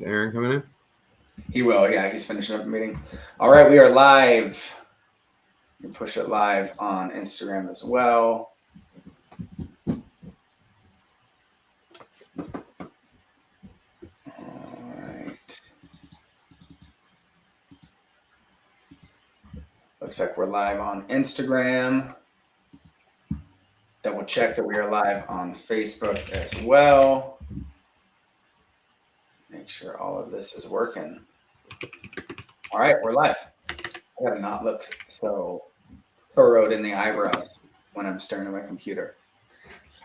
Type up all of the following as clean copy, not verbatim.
Aaron coming in? He will. Yeah, he's finishing up the meeting. All right, we are live. You can push it live on Instagram as well. All right. Looks like we're live on Instagram. Double check that we are live on Facebook as well. Make sure all of this is working. All right, we're live. I gotta not look so furrowed in the eyebrows when I'm staring at my computer.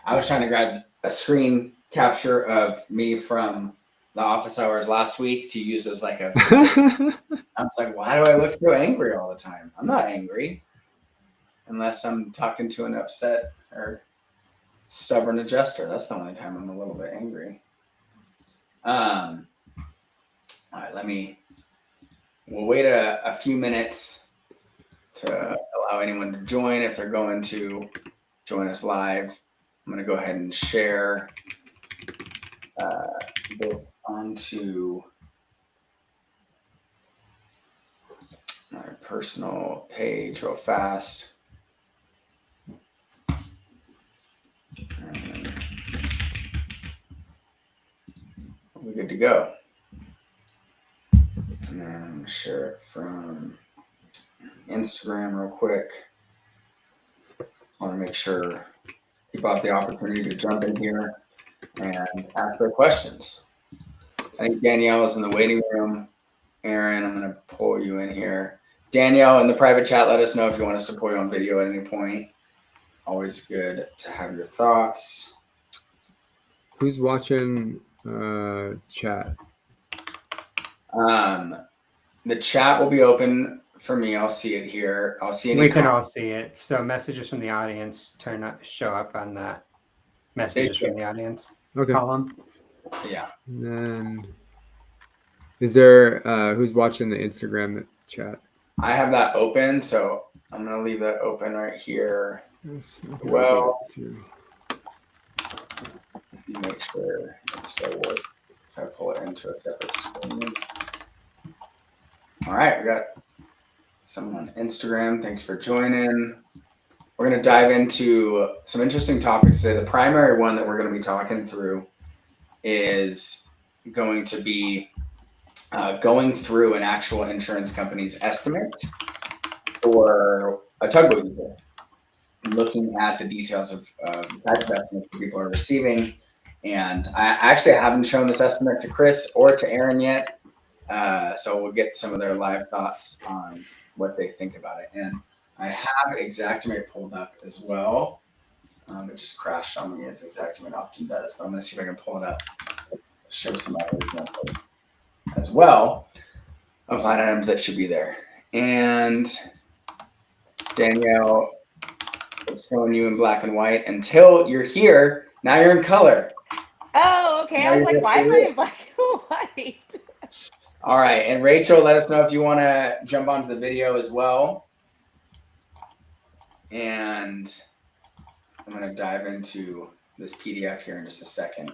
I was trying to grab a screen capture of me from the office hours last week to use as like a. I was like, why do I look so angry all the time? I'm not angry, unless I'm talking to an upset or stubborn adjuster. That's the only time I'm a little bit angry. All right, we'll wait a few minutes to allow anyone to join if they're going to join us live. I'm going to go ahead and share this onto my personal page real fast. And we're good to go. And then I'm going to share it from Instagram real quick. Just want to make sure people have the opportunity to jump in here and ask their questions. I think Danielle is in the waiting room. Aaron, I'm going to pull you in here. Danielle, in the private chat, let us know if you want us to pull you on video at any point. Always good to have your thoughts. Who's watching chat? The chat will be open for me. I'll see it here. I'll see any We can all see it. So messages from the audience show up on that messages from the audience column. Yeah. And then is there who's watching the Instagram chat? I have that open, so I'm gonna leave that open right here. Yes, well, make sure it still works. I pull it into a separate screen. All right, we got someone on Instagram. Thanks for joining. We're going to dive into some interesting topics today. The primary one that we're going to be talking through is going to be going through an actual insurance company's estimate for a tugboat user, looking at the details of the type of estimates that people are receiving. And I actually haven't shown this estimate to Chris or to Aaron yet. So we'll get some of their live thoughts on what they think about it. And I have Xactimate pulled up as well. It just crashed on me as Xactimate often does, but I'm going to see if I can pull it up, show some other examples as well of line items that should be there. And Danielle, it's showing you in black and white until you're here. Now you're in color. Oh, okay. Now I was like, why am I in black and white? All right. And Rachel, let us know if you want to jump onto the video as well. And I'm going to dive into this PDF here in just a second.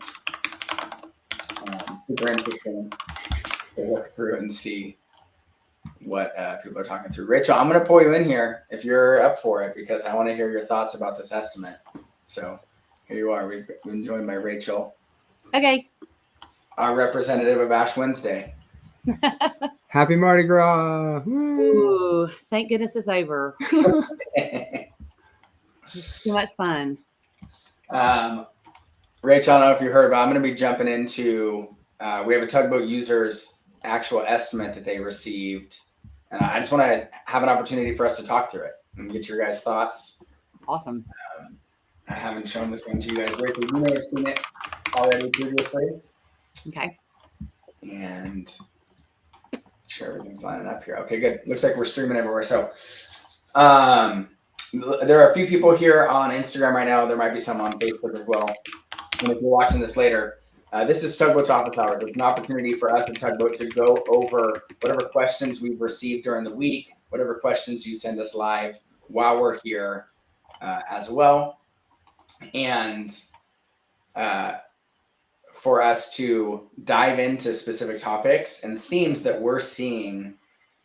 Super interesting to look through and see what people are talking through. Rachel, I'm going to pull you in here if you're up for it, because I want to hear your thoughts about this estimate. So here you are. We've been joined by Rachel. Okay. Our representative of Ash Wednesday. Happy Mardi Gras! Ooh, thank goodness it's over. It's too much fun. Rachel, I don't know if you heard, but I'm going to be jumping into, we have a tugboat user's actual estimate that they received. And I just want to have an opportunity for us to talk through it and get your guys' thoughts. Awesome. I haven't shown this one to you guys. Rachel, you may have seen it already previously. Okay. And make sure everything's lining up here. Okay, good. Looks like we're streaming everywhere. So there are a few people here on Instagram right now. There might be some on Facebook as well. And if you're watching this later, this is Tugboat's office hours. It's an opportunity for us at Tugboat to go over whatever questions we've received during the week, whatever questions you send us live while we're here as well. And for us to dive into specific topics and themes that we're seeing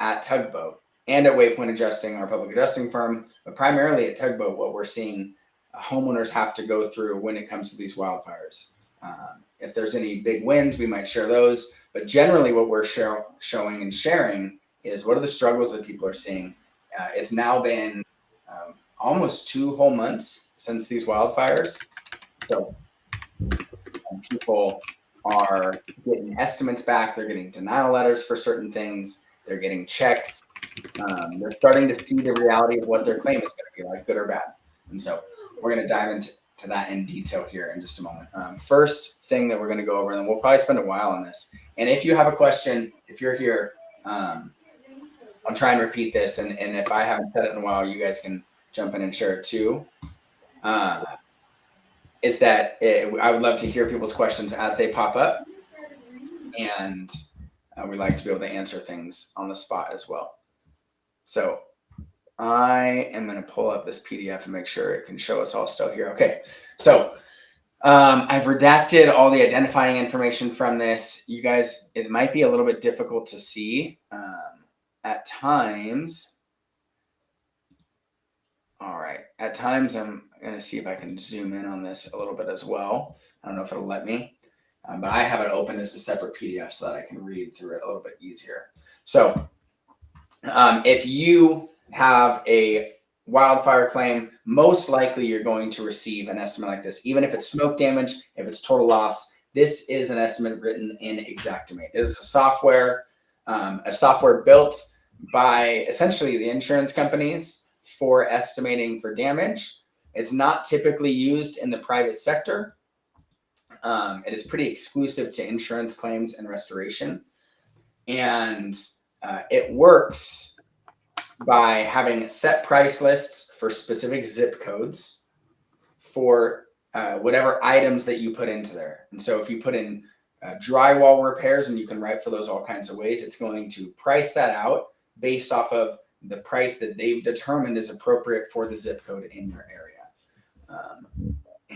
at Tugboat and at Waypoint Adjusting, our public adjusting firm, but primarily at Tugboat, what we're seeing homeowners have to go through when it comes to these wildfires. If there's any big wins, we might share those. But generally, what we're showing and sharing is what are the struggles that people are seeing. It's now been almost 2 whole months since these wildfires. So people are getting estimates back. They're getting denial letters for certain things. They're getting checks. They're starting to see the reality of what their claim is going to be like, good or bad. And so we're going to dive into that in detail here in just a moment. First thing that we're going to go over, and then we'll probably spend a while on this. And if you have a question, if you're here, I'll try and repeat this. And if I haven't said it in a while, you guys can jump in and share it too. Is that I would love to hear people's questions as they pop up. And we like to be able to answer things on the spot as well. So I am going to pull up this PDF and make sure it can show us all still here. Okay, so I've redacted all the identifying information from this. You guys, it might be a little bit difficult to see at times. All right, at times I'm going to see if I can zoom in on this a little bit as well. I don't know if it'll let me, but I have it open as a separate PDF so that I can read through it a little bit easier. So if you have a wildfire claim, most likely you're going to receive an estimate like this. Even if it's smoke damage, if it's total loss, this is an estimate written in Xactimate. It is a software built by essentially the insurance companies for estimating for damage. It's not typically used in the private sector. It is pretty exclusive to insurance claims and restoration. And it works by having set price lists for specific zip codes for whatever items that you put into there. And so if you put in drywall repairs, and you can write for those all kinds of ways, it's going to price that out based off of the price that they've determined is appropriate for the zip code in your area.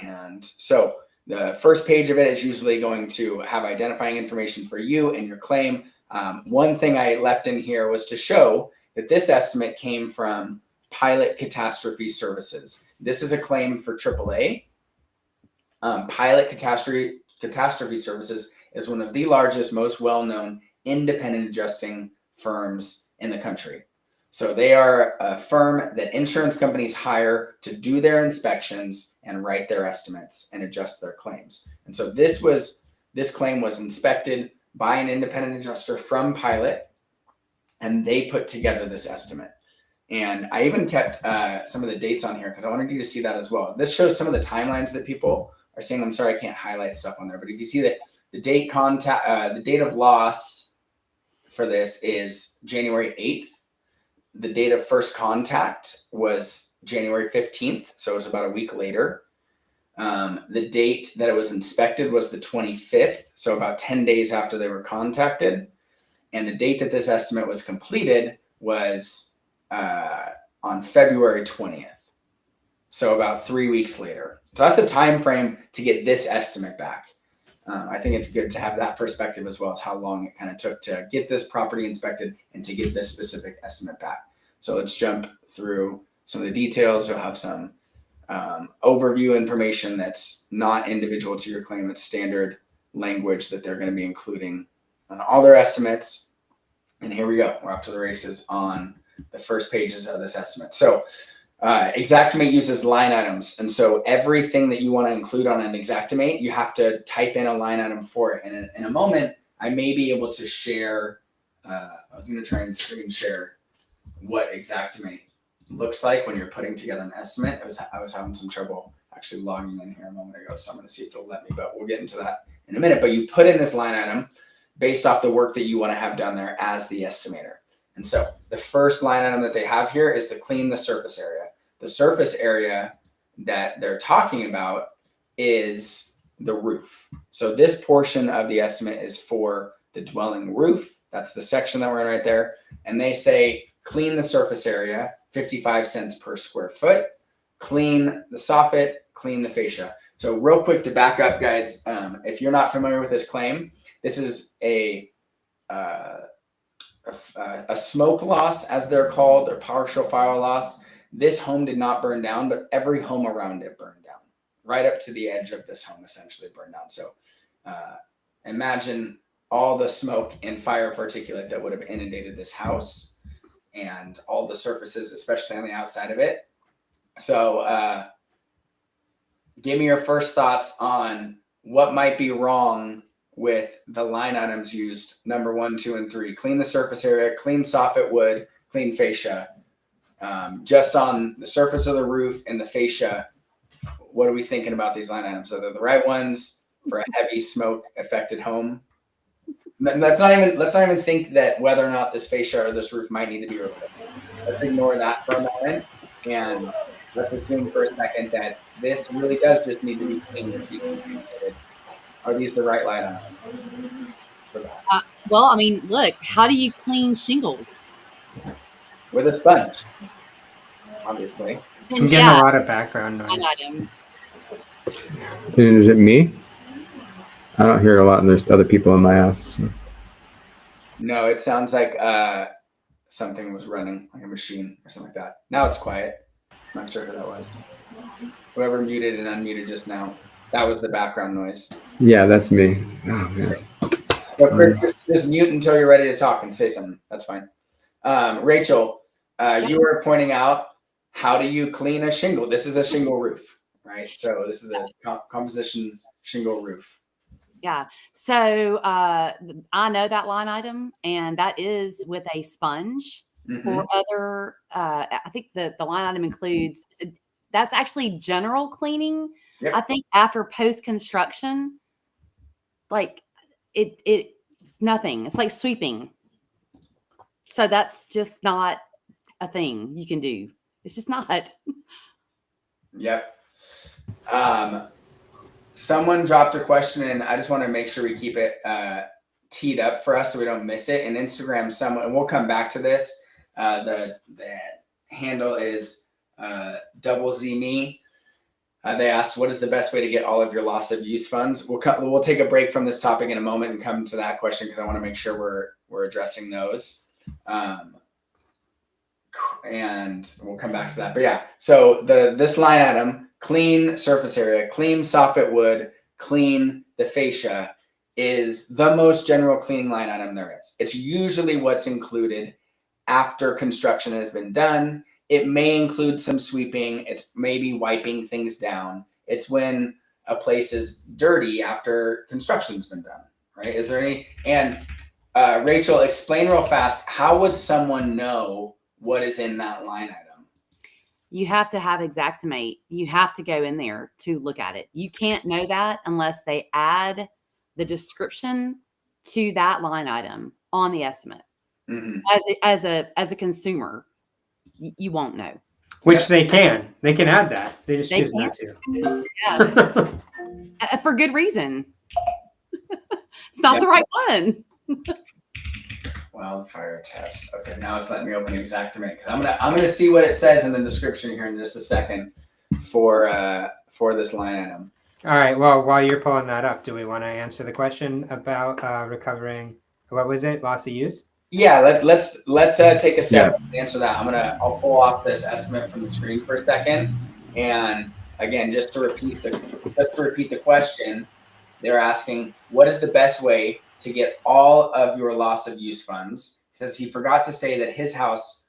And so the first page of it is usually going to have identifying information for you and your claim. One thing I left in here was to show that this estimate came from Pilot Catastrophe Services. This is a claim for AAA. Pilot Catastrophe Services is one of the largest, most well-known independent adjusting firms in the country. So they are a firm that insurance companies hire to do their inspections and write their estimates and adjust their claims. And so this claim was inspected by an independent adjuster from Pilot, and they put together this estimate. And I even kept some of the dates on here because I wanted you to see that as well. This shows some of the timelines that people are saying. I'm sorry, I can't highlight stuff on there, but if you see that the date of loss for this is January 8th. The date of first contact was January 15th, so it was about a week later. The date that it was inspected was the 25th, so about 10 days after they were contacted. And the date that this estimate was completed was on February 20th, so about 3 weeks later. So that's the time frame to get this estimate back. I think it's good to have that perspective as well as how long it kind of took to get this property inspected and to get this specific estimate back. So let's jump through some of the details. You'll have some overview information that's not individual to your claim. It's standard language that they're going to be including on all their estimates. And here we go. We're off to the races on the first pages of this estimate. So Xactimate uses line items. And so everything that you want to include on an Xactimate, you have to type in a line item for it. And in a moment, I may be able to share, I was going to try and screen share what Xactimate looks like when you're putting together an estimate. I was having some trouble actually logging in here a moment ago, so I'm going to see if it'll let me, but we'll get into that in a minute. But you put in this line item based off the work that you want to have done there as the estimator. And so the first line item that they have here is to clean the surface area. The surface area that they're talking about is the roof. So this portion of the estimate is for the dwelling roof. That's the section that we're in right there. And they say clean the surface area, 55 cents per square foot, clean the soffit, clean the fascia. So real quick to back up, guys, if you're not familiar with this claim, this is a smoke loss, as they're called, or partial fire loss. This home did not burn down, but every home around it burned down, right up to the edge of this home essentially burned down. So imagine all the smoke and fire particulate that would have inundated this house and all the surfaces, especially on the outside of it. So give me your first thoughts on what might be wrong with the line items used, number 1, 2, and 3. Clean the surface area, clean soffit wood, clean fascia. Just on the surface of the roof and the fascia, what are we thinking about these line items? Are they the right ones for a heavy smoke affected home? Let's not even think that whether or not this fascia or this roof might need to be replaced. Let's ignore that for a moment, and let's assume for a second that this really does just need to be cleaned and decontaminated. Are these the right line items for that? Well, I mean, look, how do you clean shingles? With a sponge, obviously. I'm getting a lot of background noise. Line item. And is it me? I don't hear it a lot, and there's other people in my house. So. No, it sounds like something was running, like a machine or something like that. Now it's quiet. I'm not sure who that was. Whoever muted and unmuted just now, that was the background noise. Yeah, that's me. Oh, man. So Chris, just mute until you're ready to talk and say something. That's fine. Rachel, you were pointing out, how do you clean a shingle? This is a shingle roof, right? So this is a composition shingle roof. Yeah. So I know that line item, and that is with a sponge. For other, I think the line item includes, that's actually general cleaning. Yep. I think after post-construction, like it's nothing. It's like sweeping. So that's just not a thing you can do. It's just not. Yep. Someone dropped a question, and I just want to make sure we keep it teed up for us so we don't miss it. And Instagram, someone, and we'll come back to this. The handle is double Z me. They asked, what is the best way to get all of your loss of use funds? We'll take a break from this topic in a moment and come to that question, because I want to make sure we're addressing those. And we'll come back to that. But yeah, so this line item, clean surface area, clean soffit wood, clean the fascia, is the most general cleaning line item there is. It's usually what's included after construction has been done. It may include some sweeping. It's maybe wiping things down. It's when a place is dirty after construction's been done, right? Is there any? And Rachel, explain real fast, how would someone know what is in that line item? You have to have Xactimate. You have to go in there to look at it. You can't know that unless they add the description to that line item on the estimate. As a consumer, you won't know. Which they can add that. They just choose not to. Yeah. For good reason. It's not the right one. Wildfire test. Okay, now it's letting me open Xactimate, because I'm gonna see what it says in the description here in just a second for this line item. All right. Well, while you're pulling that up, do we want to answer the question about recovering? What was it? Loss of use? Yeah, let's take a second to answer that. I'll pull off this estimate from the screen for a second, and again, just to repeat the question, they're asking, what is the best way to get all of your loss of use funds? He says he forgot to say that his house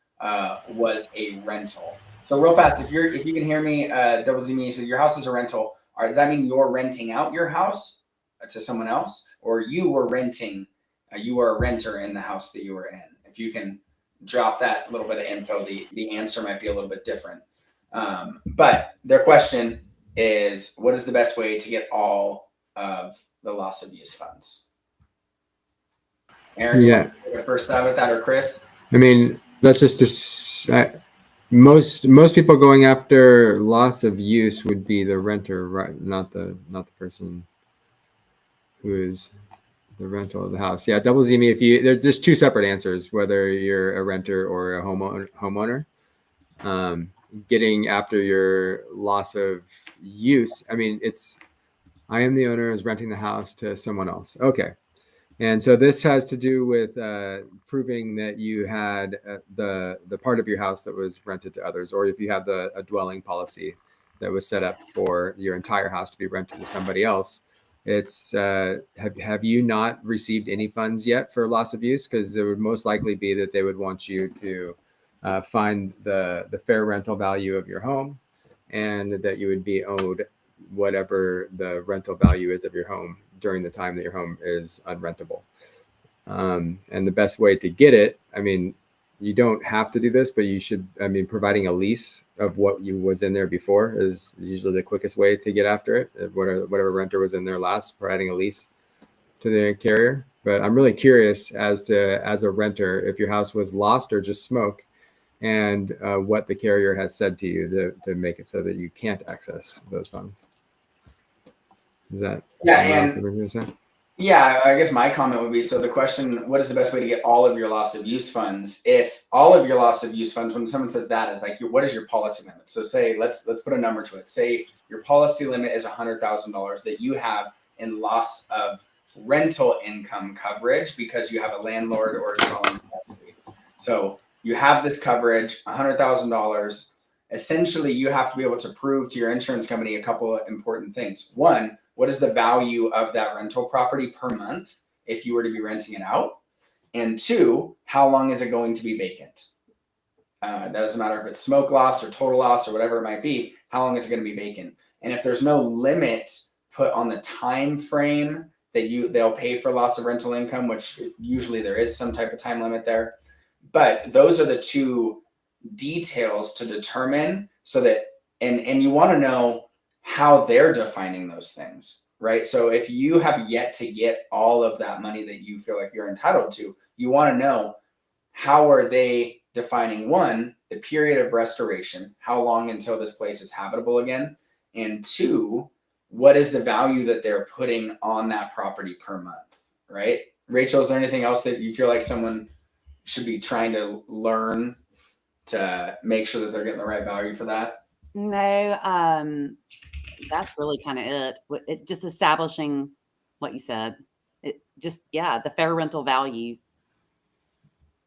was a rental. So real fast, if you can hear me, double Z me, so your house is a rental. Does that mean you're renting out your house to someone else, or you were renting? You were a renter in the house that you were in. If you can drop that little bit of info, the answer might be a little bit different. But their question is, what is the best way to get all of the loss of use funds? Aaron, Yeah. First stab at that, or Chris? I mean, that's just most people going after loss of use would be the renter, right? Not the person who is the rental of the house. Yeah, double Z me. There's just two separate answers, whether you're a renter or a homeowner. getting after your loss of use. I mean, I am the owner is renting the house to someone else. Okay. And so this has to do with proving that you had the part of your house that was rented to others, or if you have a dwelling policy that was set up for your entire house to be rented to somebody else. It's have you not received any funds yet for loss of use? Because it would most likely be that they would want you to find the fair rental value of your home, and that you would be owed whatever the rental value is of your home during the time that your home is unrentable. And the best way to get it, I mean, you don't have to do this, but you should, I mean, providing a lease of what you was in there before is usually the quickest way to get after it. Whatever renter was in there last, providing a lease to the carrier. But I'm really curious as a renter, if your house was lost or just smoke, and what the carrier has said to you to make it so that you can't access those funds. Is that yeah, I guess my comment would be, so the question, what is the best way to get all of your loss of use funds? If all of your loss of use funds, when someone says that, is like, what is your policy limit? So say, let's put a number to it. Say your policy limit is $100,000 that you have in loss of rental income coverage because you have a landlord or a dwelling property. So you have this coverage, $100,000. Essentially, you have to be able to prove to your insurance company a couple of important things. One, what is the value of that rental property per month if you were to be renting it out? And two, how long is it going to be vacant? That doesn't matter if it's smoke loss or total loss or whatever it might be. How long is it going to be vacant? And if there's no limit put on the time frame that they'll pay for loss of rental income, which usually there is some type of time limit there. But those are the two details to determine, so that and you want to know how they're defining those things, right? So if you have yet to get all of that money that you feel like you're entitled to, you want to know, how are they defining, one, the period of restoration, how long until this place is habitable again, and two, what is the value that they're putting on that property per month, right? Rachel, is there anything else that you feel like someone should be trying to learn to make sure that they're getting the right value for that? No, that's really kind of it. Just establishing what you said. The fair rental value.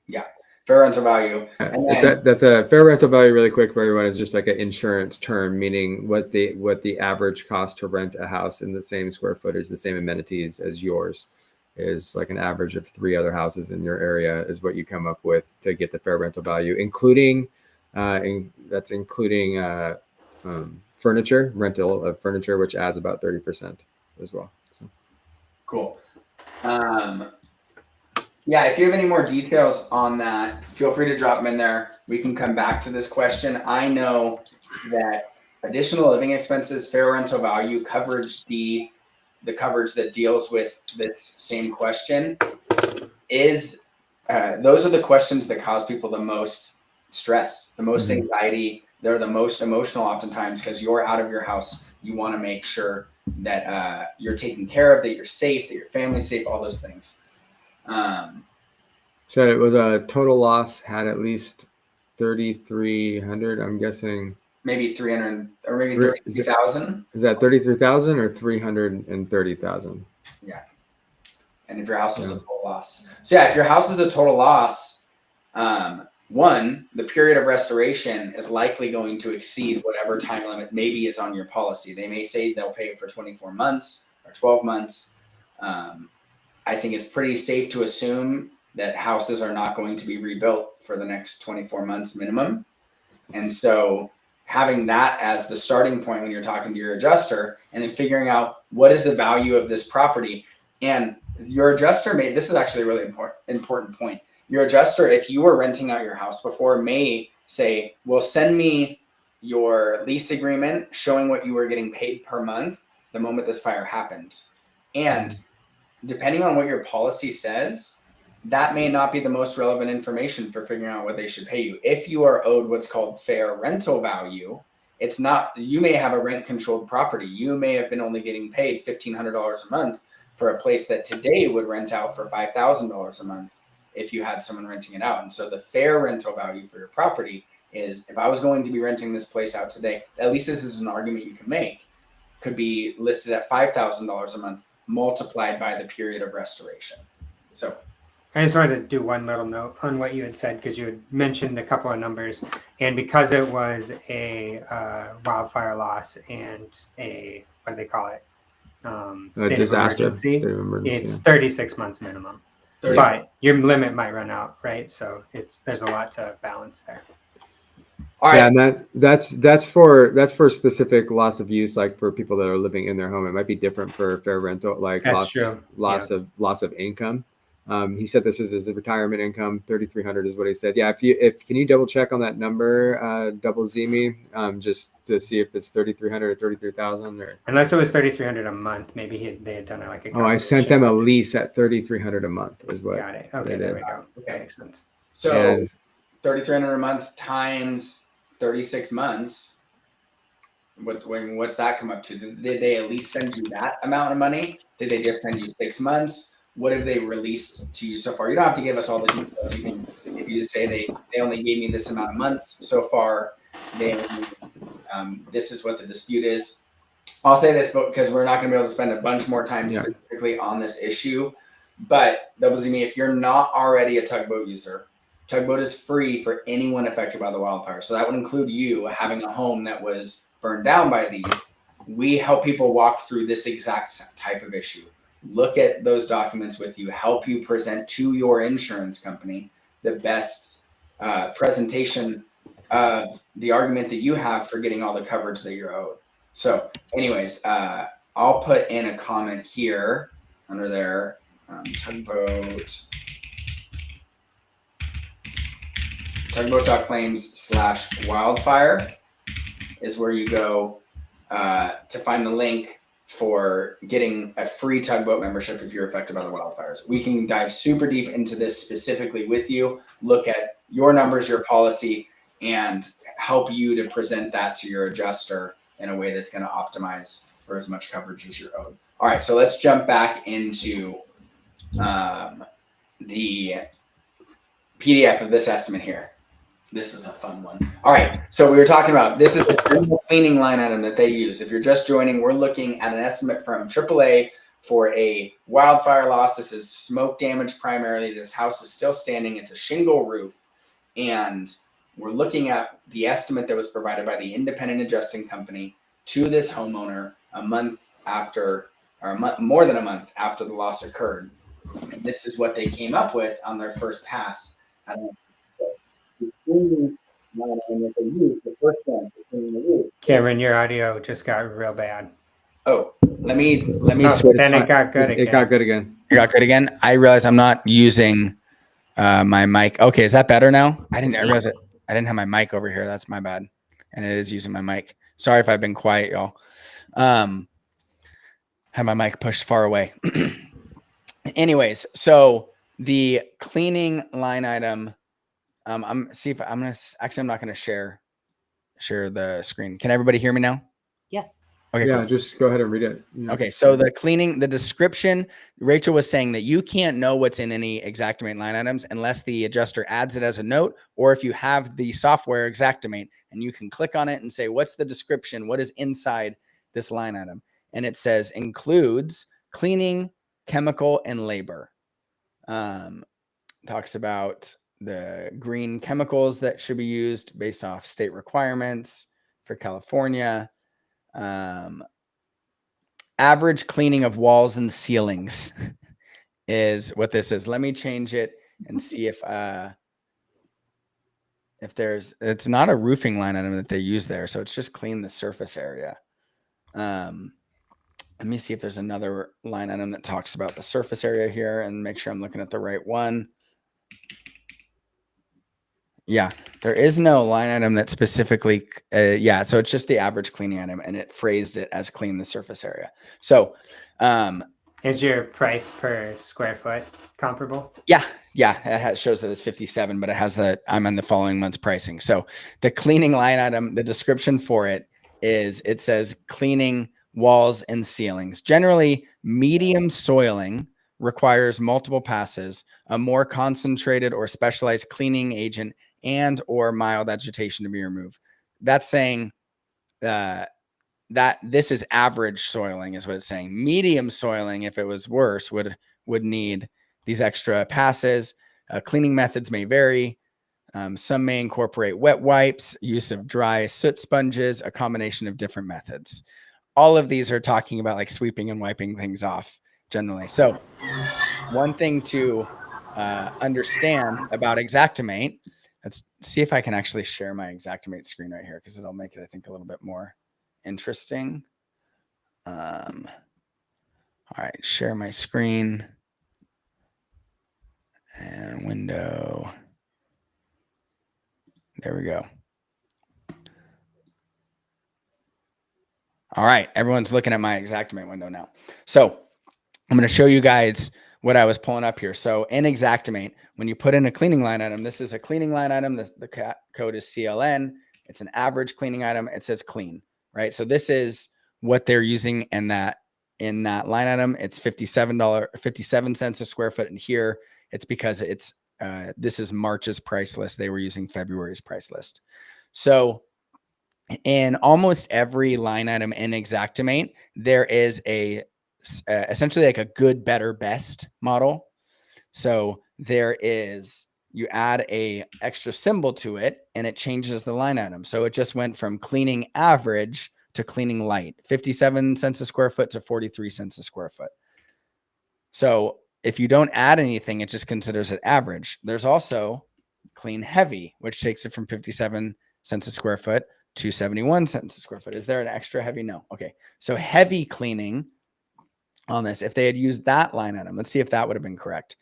Yeah, fair rental value. And then, that's a fair rental value. Really quick for everyone, is just like an insurance term, meaning what the average cost to rent a house in the same square footage, the same amenities as yours, is like an average of 3 other houses in your area is what you come up with to get the fair rental value, including rental of furniture, which adds about 30% as well. So. Cool. Yeah, if you have any more details on that, feel free to drop them in there. We can come back to this question. I know that additional living expenses, fair rental value, coverage D, the coverage that deals with this same question, is those are the questions that cause people the most stress, the most anxiety. They're the most emotional oftentimes, because you're out of your house. You want to make sure that you're taken care of, that you're safe, that your family's safe, all those things. So it was a total loss, had at least 3,300. I'm guessing maybe 300 or maybe 33,000. Is that 33,000 or 330,000? Yeah. And if your house is a total loss, so yeah, if your house is a total loss, one, the period of restoration is likely going to exceed whatever time limit maybe is on your policy. They may say they'll pay it for 24 months or 12 months. I think it's pretty safe to assume that houses are not going to be rebuilt for the next 24 months minimum. And so having that as the starting point when you're talking to your adjuster, and then figuring out what is the value of this property. And your adjuster this is actually a really important point. Your adjuster, if you were renting out your house before, may say, well, send me your lease agreement showing what you were getting paid per month the moment this fire happened. And depending on what your policy says, that may not be the most relevant information for figuring out what they should pay you. If you are owed what's called fair rental value, it's not, you may have a rent controlled property. You may have been only getting paid $1,500 a month for a place that today would rent out for $5,000 a month if you had someone renting it out. And so the fair rental value for your property is if I was going to be renting this place out today, at least this is an argument you can make, could be listed at $5,000 a month multiplied by the period of restoration. So I just wanted to do one little note on what you had said, because you had mentioned a couple of numbers, and because it was a wildfire loss and a, what do they call it? State disaster, of emergency. state of emergency, It's yeah. 36 months minimum, 30. but your limit might run out, right? So there's a lot to balance there. All right. Yeah, and that's for specific loss of use, like for people that are living in their home. It might be different for fair rental, like That's true. loss of income. He said this is his retirement income. 3,300 is what he said. Yeah, if can you double check on that number, double Z me, just to see if it's 3,300 or 33,000 or. Unless it was 3,300 a month, maybe they had done it like a. Oh, I sent them a lease at 3,300 a month. Is what. Got it. Okay, there we go. Okay. That makes sense. So 3,300 a month times 36 months. What's that come up to? Did they at least send you that amount of money? Did they just send you 6 months? What have they released to you so far? You don't have to give us all the details. You can, if you just say they only gave me this amount of months so far, this is what the dispute is. I'll say this because we're not going to be able to spend a bunch more time specifically on this issue. But WZME, if you're not already a Tugboat user, Tugboat is free for anyone affected by the wildfire. So that would include you having a home that was burned down by these. We help people walk through this exact type of issue. Look at those documents with you, help you present to your insurance company the best presentation of the argument that you have for getting all the coverage that you're owed. So anyways, I'll put in a comment here under there, tugboat.claims/wildfire is where you go to find the link for getting a free Tugboat membership if you're affected by the wildfires. We can dive super deep into this specifically with you, look at your numbers, your policy, and help you to present that to your adjuster in a way that's going to optimize for as much coverage as you're owed. All right, so let's jump back into the PDF of this estimate here. This is a fun one. All right, so we were talking about, this is the cleaning line item that they use. If you're just joining, we're looking at an estimate from AAA for a wildfire loss. This is smoke damage primarily. This house is still standing. It's a shingle roof. And we're looking at the estimate that was provided by the independent adjusting company to this homeowner a month after, or more than a month after the loss occurred. And this is what they came up with on their first pass. Cameron, your audio just got real bad. Oh, let me switch. Then it got good again. It got good again. It got good again. I realized I'm not using my mic. Okay, is that better now? I realize it. I didn't have my mic over here. That's my bad. And it is using my mic. Sorry if I've been quiet, y'all. Had my mic pushed far away. Anyways, so the cleaning line item. I'm not going to share the screen. Can everybody hear me now? Yes. Okay. Yeah, cool. just go ahead and read it. Yeah. Okay, so the cleaning, the description, Rachel was saying that you can't know what's in any Xactimate line items unless the adjuster adds it as a note, or if you have the software Xactimate and you can click on it and say, what's the description? What is inside this line item? And it says includes cleaning, chemical, and labor. Talks about the green chemicals that should be used based off state requirements for California. Average cleaning of walls and ceilings is what this is. Let me change it and see if it's not a roofing line item that they use there. So it's just clean the surface area. Let me see if there's another line item that talks about the surface area here and make sure I'm looking at the right one. Yeah, there is no line item that specifically, so it's just the average cleaning item and it phrased it as clean the surface area. So, is your price per square foot comparable? Yeah, it shows that it's 57, but it has I'm on the following month's pricing. So the cleaning line item, the description for it says cleaning walls and ceilings. Generally, medium soiling requires multiple passes. A more concentrated or specialized cleaning agent and or mild vegetation to be removed. That's saying that this is average soiling is what it's saying. Medium soiling, if it was worse, would need these extra passes. Cleaning methods may vary. Some may incorporate wet wipes, use of dry soot sponges, a combination of different methods. All of these are talking about like sweeping and wiping things off generally. So one thing to understand about Xactimate, let's see if I can actually share my Xactimate screen right here, because it'll make it, I think, a little bit more interesting. All right, share my screen and window. There we go. All right, everyone's looking at my Xactimate window now. So I'm going to show you guys what I was pulling up here. So in Xactimate, when you put in a cleaning line item, this is a cleaning line item. The code is CLN. It's an average cleaning item. It says clean, right? So this is what they're using in that line item. It's $57 a square foot. And here it's because it's this is March's price list. They were using February's price list. So in almost every line item in Xactimate, there is essentially like a good, better, best model. So there is, you add a extra symbol to it and it changes the line item. So it just went from cleaning average to cleaning light, 57 cents a square foot to 43 cents a square foot. So if you don't add anything, it just considers it average. There's also clean heavy, which takes it from 57 cents a square foot to 71 cents a square foot. Is there an extra heavy? No. Okay. So heavy cleaning on this, if they had used that line item, let's see if that would have been correct.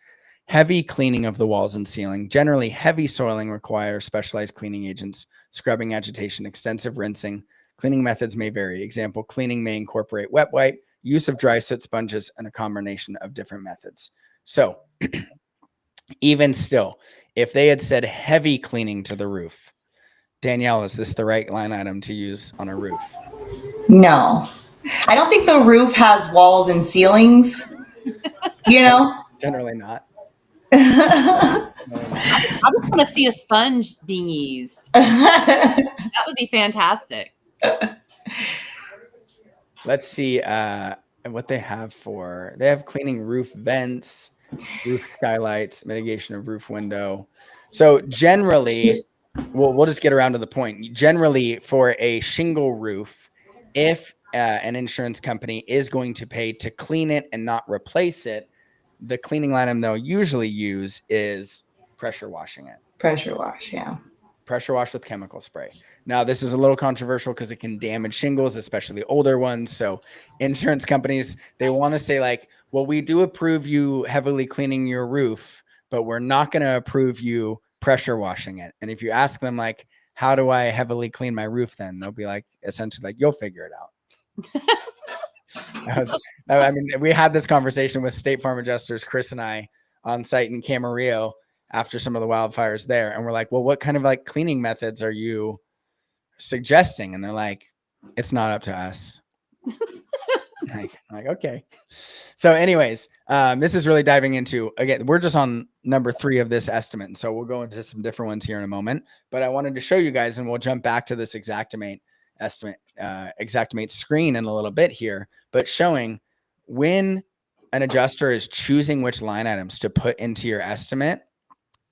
Heavy cleaning of the walls and ceiling. Generally, heavy soiling requires specialized cleaning agents, scrubbing, agitation, extensive rinsing. Cleaning methods may vary. Example, cleaning may incorporate wet wipe, use of dry soot sponges, and a combination of different methods. So even still, if they had said heavy cleaning to the roof, Danielle, is this the right line item to use on a roof? No. I don't think the roof has walls and ceilings, you know? Generally not. I just want to see a sponge being used. That would be fantastic. Let's see what they have for. They have cleaning roof vents, roof skylights, mitigation of roof window. So generally, we'll just get around to the point. Generally, for a shingle roof, if an insurance company is going to pay to clean it and not replace it, the cleaning line item they'll usually use is pressure washing it. Pressure wash, yeah. Pressure wash with chemical spray. Now, this is a little controversial because it can damage shingles, especially older ones. So insurance companies, they want to say like, well, we do approve you heavily cleaning your roof, but we're not going to approve you pressure washing it. And if you ask them like, how do I heavily clean my roof? Then they'll be like, essentially like, you'll figure it out. I mean, we had this conversation with State Farm adjusters, Chris and I, on site in Camarillo after some of the wildfires there. And we're like, well, what kind of like cleaning methods are you suggesting? And they're like, it's not up to us. like, okay. So anyways, this is really diving into, again, we're just on number 3 of this estimate. And so we'll go into some different ones here in a moment, but I wanted to show you guys, and we'll jump back to this Xactimate estimate, Xactimate screen in a little bit here, but showing when an adjuster is choosing which line items to put into your estimate,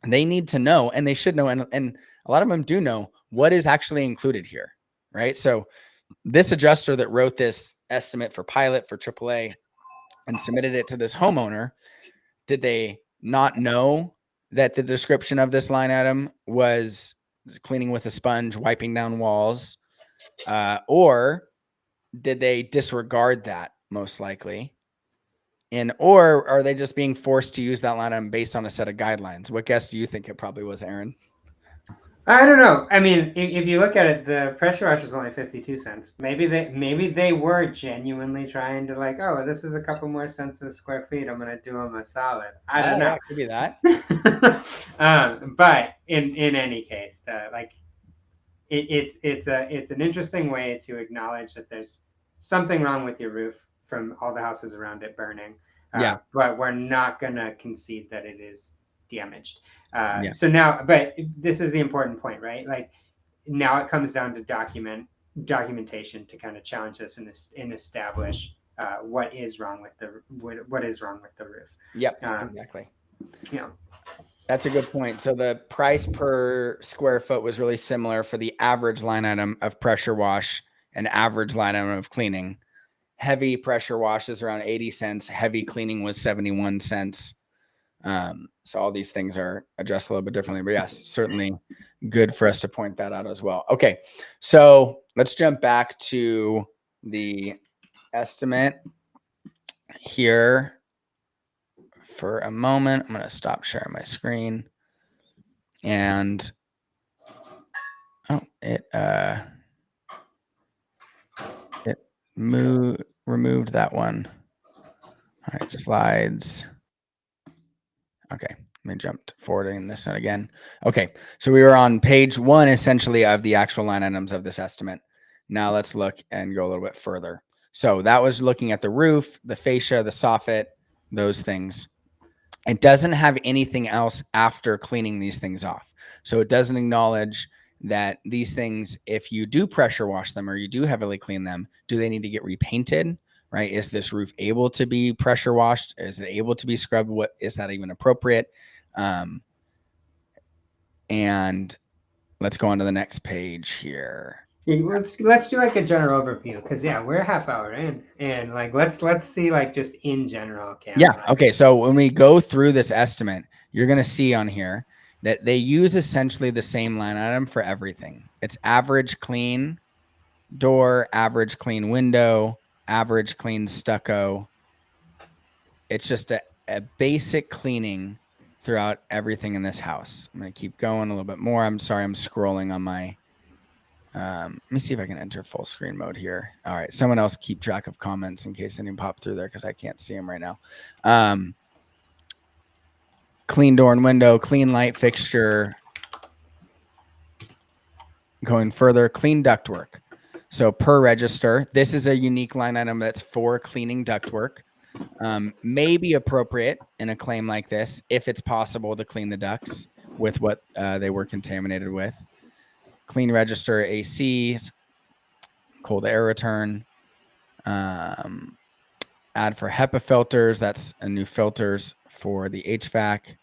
they need to know, and they should know, and a lot of them do know what is actually included here, right? So this adjuster that wrote this estimate for pilot for AAA and submitted it to this homeowner, did they not know that the description of this line item was cleaning with a sponge, wiping down walls, or did they disregard that most likely? Or are they just being forced to use that line item based on a set of guidelines? What guess do you think it probably was, Aaron? I don't know. I mean, if you look at it, the pressure wash is only 52 cents. Maybe they were genuinely trying to like, oh, this is a couple more cents a square feet. I'm gonna do them a solid. I don't know. Yeah, could be that. But in any case, like it's an interesting way to acknowledge that there's something wrong with your roof from all the houses around it burning. Yeah. But we're not gonna concede that it is damaged. Yeah. So now, but this is the important point, right? Like now it comes down to documentation to kind of challenge this and establish what is wrong with the roof. Yep, exactly. Yeah. That's a good point. So the price per square foot was really similar for the average line item of pressure wash and average line item of cleaning. Heavy pressure wash is around 80 cents. Heavy cleaning was 71 cents. So all these things are addressed a little bit differently, but yes, certainly good for us to point that out as well. Okay. So let's jump back to the estimate here for a moment. I'm going to stop sharing my screen and it removed that one. All right, slides. Okay, let me jump forward in this one again. Okay, so we were on page 1 essentially of the actual line items of this estimate. Now let's look and go a little bit further. So that was looking at the roof, the fascia, the soffit, those things. It doesn't have anything else after cleaning these things off. So it doesn't acknowledge that these things, if you do pressure wash them or you do heavily clean them, do they need to get repainted? Right? Is this roof able to be pressure washed? Is it able to be scrubbed? What is that even appropriate? And let's go on to the next page here. Let's do like a general overview because we're a half hour in, and like let's see like just in general. Yeah. Okay. So when we go through this estimate, you're going to see on here that they use essentially the same line item for everything. It's average clean door, average clean window, average clean stucco. It's just a basic cleaning throughout everything in this house. I'm going to keep going a little bit more. I'm sorry, I'm scrolling on my, let me see if I can enter full screen mode here. All right. Someone else keep track of comments in case any pop through there because I can't see them right now. Clean door and window, clean light fixture. Going further, clean ductwork. So per register, this is a unique line item that's for cleaning ductwork. May be appropriate in a claim like this if it's possible to clean the ducts with what they were contaminated with. Clean register ACs, cold air return. Add for HEPA filters. That's a new filters for the HVAC.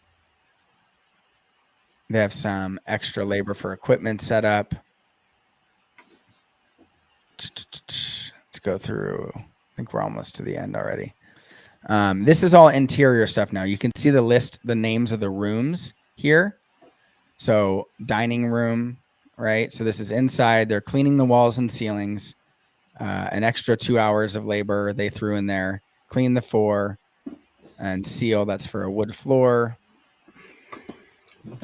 They have some extra labor for equipment setup. Let's go through. I think we're almost to the end already. This is all interior stuff now. You can see the list, the names of the rooms here. So dining room, right? So this is inside. They're cleaning the walls and ceilings. An extra 2 hours of labor they threw in there. Clean the floor and seal. That's for a wood floor.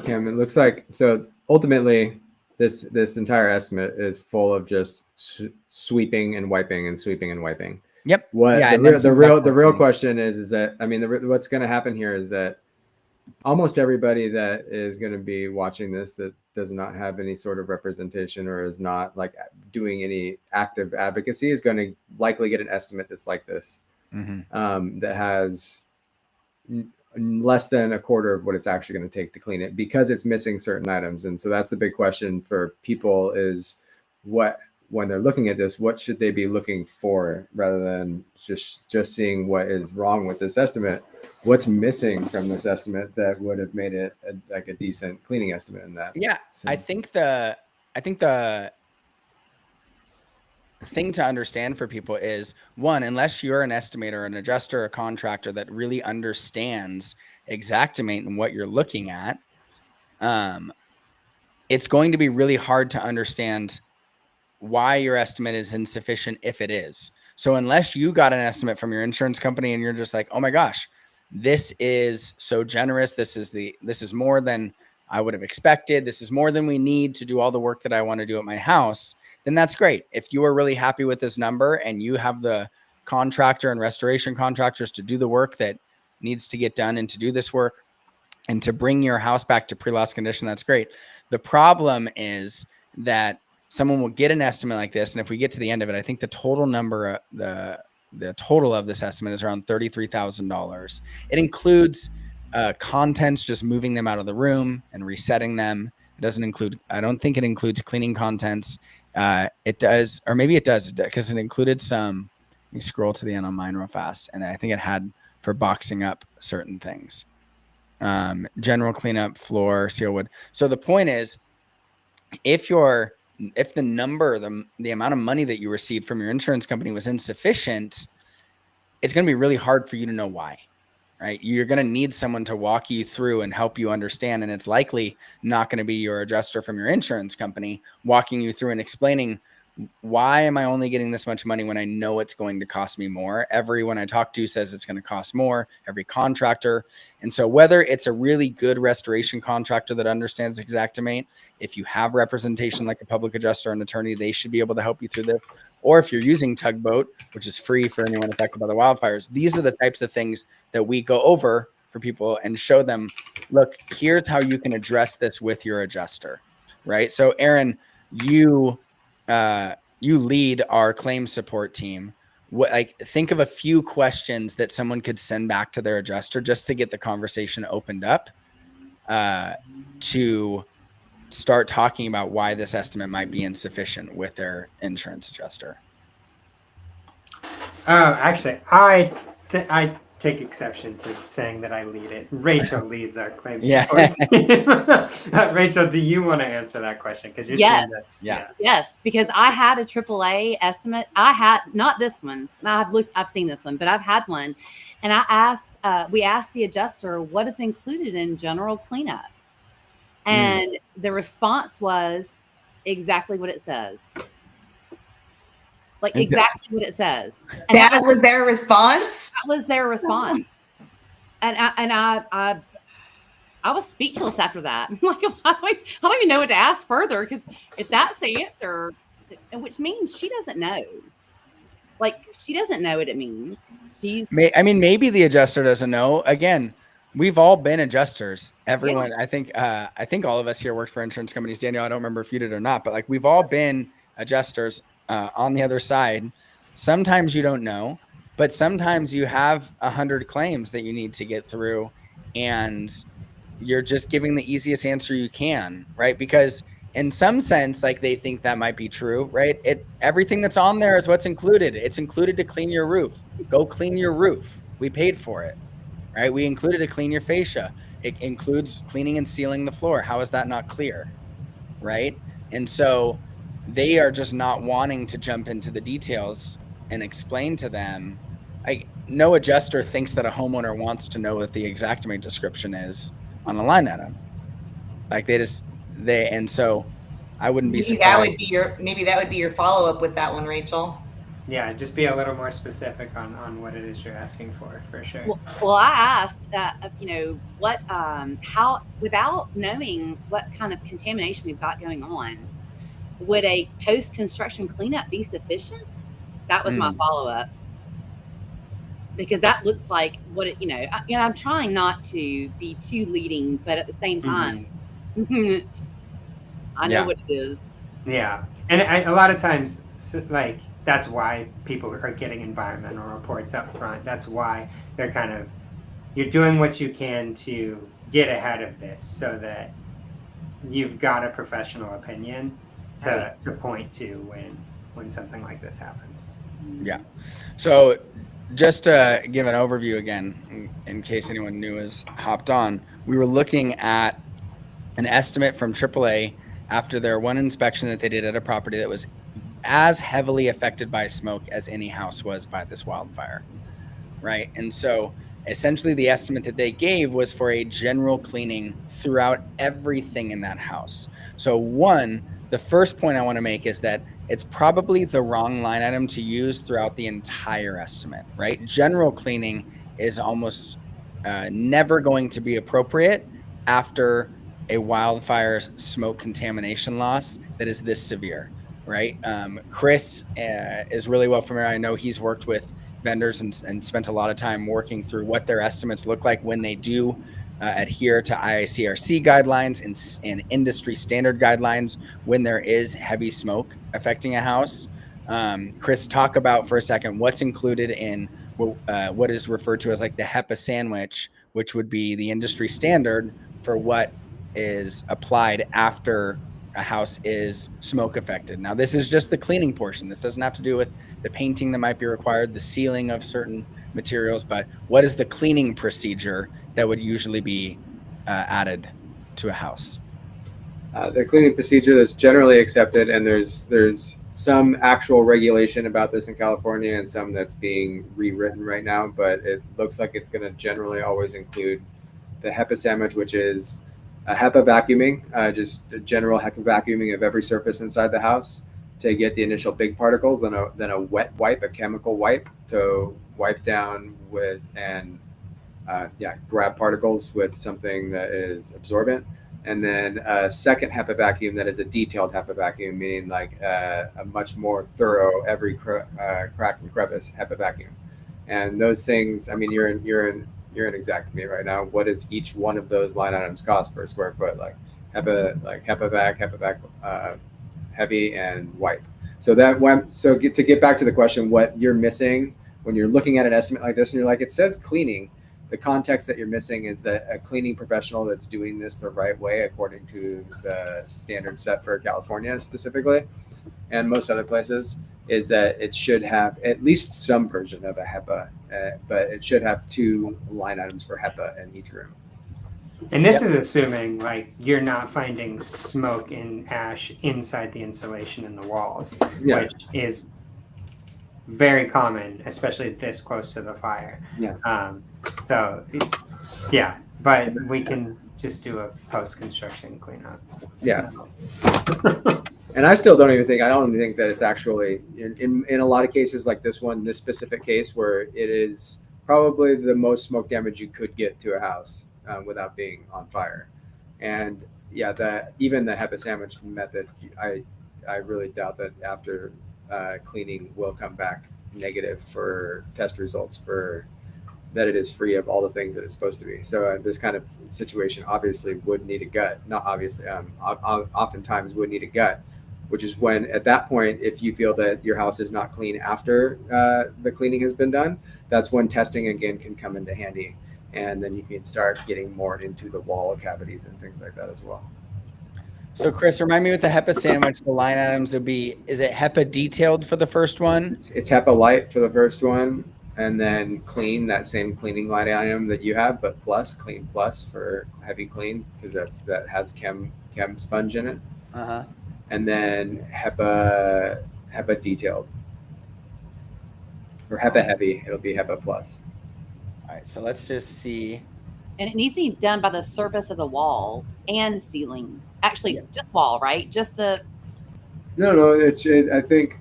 Cam, it looks like, so ultimately this entire estimate is full of just sweeping and wiping and sweeping and wiping. Yep. What Yeah, the real question is that, I mean, what's going to happen here is that almost everybody that is going to be watching this that does not have any sort of representation or is not like doing any active advocacy is going to likely get an estimate that's like this, that has less than a quarter of what it's actually going to take to clean it because it's missing certain items. And so that's the big question for people is when they're looking at this, what should they be looking for rather than just seeing what is wrong with this estimate? What's missing from this estimate that would have made it a decent cleaning estimate in that? Yeah, sense? I think the thing to understand for people is, one, unless you're an estimator, an adjuster, a contractor that really understands Xactimate and what you're looking at, it's going to be really hard to understand why your estimate is insufficient if it is. So unless you got an estimate from your insurance company and you're just like, oh my gosh, this is so generous. This is more than I would have expected. This is more than we need to do all the work that I want to do at my house. Then that's great. If you are really happy with this number and you have the contractor and restoration contractors to do the work that needs to get done and to do this work and to bring your house back to pre-loss condition, that's great. The problem is that someone will get an estimate like this. And if we get to the end of it, I think the total number, the total of this estimate is around $33,000. It includes contents, just moving them out of the room and resetting them. It doesn't include, I don't think it includes cleaning contents. It does, or maybe it does, because it included some, let me scroll to the end on mine real fast. And I think it had for boxing up certain things. General cleanup, floor, seal wood. So the point is, if the number, the amount of money that you received from your insurance company was insufficient, it's going to be really hard for you to know why, right? You're going to need someone to walk you through and help you understand. And it's likely not going to be your adjuster from your insurance company walking you through and explaining, why am I only getting this much money when I know it's going to cost me more? Everyone I talk to says it's going to cost more, every contractor. And so whether it's a really good restoration contractor that understands Xactimate, if you have representation like a public adjuster or an attorney, they should be able to help you through this. Or if you're using Tugboat, which is free for anyone affected by the wildfires, these are the types of things that we go over for people and show them, look, here's how you can address this with your adjuster, right? So Aaron, you lead our claim support team. Think of a few questions that someone could send back to their adjuster just to get the conversation opened up, to start talking about why this estimate might be insufficient with their insurance adjuster. Actually, I take exception to saying that I lead it. Rachel leads our claim support team. Rachel, do you want to answer that question? Because you're Yes. Yes, because I had a AAA estimate. I had not this one. I've seen this one, but I've had one, and we asked the adjuster what is included in general cleanup, and the response was exactly what it says. Like exactly what it says. And that was their response? That was their response. And I was speechless after that. I'm like, I don't even know what to ask further, because if that's the answer, which means she doesn't know. Like, she doesn't know what it means. Maybe the adjuster doesn't know. Again, we've all been adjusters. Everyone, yeah. I think all of us here worked for insurance companies. Daniel, I don't remember if you did or not, but like, we've all been adjusters. On the other side, sometimes you don't know, but sometimes you have 100 claims that you need to get through, and you're just giving the easiest answer you can, right? Because in some sense, like, they think that might be true, right? Everything that's on there is what's included. It's included to clean your roof. Go clean your roof. We paid for it, right? We included to clean your fascia. It includes cleaning and sealing the floor. How is that not clear, right? And so they are just not wanting to jump into the details and explain to them. No adjuster thinks that a homeowner wants to know what the Xactimate description is on a line item. Like, and so I wouldn't be surprised. Maybe that would be your follow-up with that one, Rachel. Yeah, just be a little more specific on what it is you're asking for sure. Well, I asked, what, how, without knowing what kind of contamination we've got going on, would a post-construction cleanup be sufficient? That was my follow-up, because that looks like what it, I'm trying not to be too leading, but at the same time, I know what it is. Yeah, and a lot of times, like, that's why people are getting environmental reports up front. That's why they're you're doing what you can to get ahead of this, so that you've got a professional opinion to point to when something like this happens. Yeah. So just to give an overview again, in case anyone new has hopped on, we were looking at an estimate from AAA after their one inspection that they did at a property that was as heavily affected by smoke as any house was by this wildfire, right? And so essentially the estimate that they gave was for a general cleaning throughout everything in that house. So the first point I want to make is that it's probably the wrong line item to use throughout the entire estimate, right? General cleaning is almost never going to be appropriate after a wildfire smoke contamination loss that is this severe, right? Chris is really well familiar. I know he's worked with vendors and spent a lot of time working through what their estimates look like when they do adhere to IICRC guidelines and industry standard guidelines when there is heavy smoke affecting a house. Chris, talk about for a second what's included in what is referred to as like the HEPA sandwich which would be the industry standard for what is applied after a house is smoke affected. Now, this is just the cleaning portion. This doesn't have to do with the painting that might be required, the sealing of certain materials, but what is the cleaning procedure that would usually be added to a house? The cleaning procedure that's generally accepted, and there's some actual regulation about this in California and some that's being rewritten right now, but it looks like it's going to generally always include the HEPA sandwich, which is a HEPA vacuuming, just a general HEPA vacuuming of every surface inside the house to get the initial big particles, then a wet wipe, a chemical wipe to wipe down with and grab particles with something that is absorbent. And then a second HEPA vacuum that is a detailed HEPA vacuum, meaning like a much more thorough every crack and crevice HEPA vacuum. And those things, I mean, you're in Exactame right now. What does each one of those line items cost per square foot? Like HEPA vac, heavy, and wipe. So to get back to the question, what you're missing when you're looking at an estimate like this, and you're like, it says cleaning. The context that you're missing is that a cleaning professional that's doing this the right way, according to the standards set for California specifically, and most other places, is that it should have at least some version of a HEPA, but it should have 2 line items for HEPA in each room. And this is assuming like you're not finding smoke and ash inside the insulation and the walls, which is very common, especially this close to the fire. So yeah, but we can just do a post-construction cleanup. Yeah. And I don't even think that it's actually in a lot of cases like this one, this specific case where it is probably the most smoke damage you could get to a house without being on fire. And even the HEPA sandwich method, I really doubt that after cleaning will come back negative for test results for that it is free of all the things that it's supposed to be. So this kind of situation obviously would need a gut, not obviously, oftentimes would need a gut, which is when at that point, if you feel that your house is not clean after the cleaning has been done, that's when testing again can come into handy. And then you can start getting more into the wall cavities and things like that as well. So Chris, remind me with the HEPA sandwich, the line items would be, is it HEPA detailed for the first one? It's HEPA light for the first one, and then clean, that same cleaning line item that you have, but plus clean plus for heavy clean, because that has chem sponge in it. And then HEPA detailed. Or HEPA heavy, it'll be HEPA plus. All right, so let's just see. And it needs to be done by the surface of the wall and the ceiling. Actually, just wall, right? Just the. No. I think,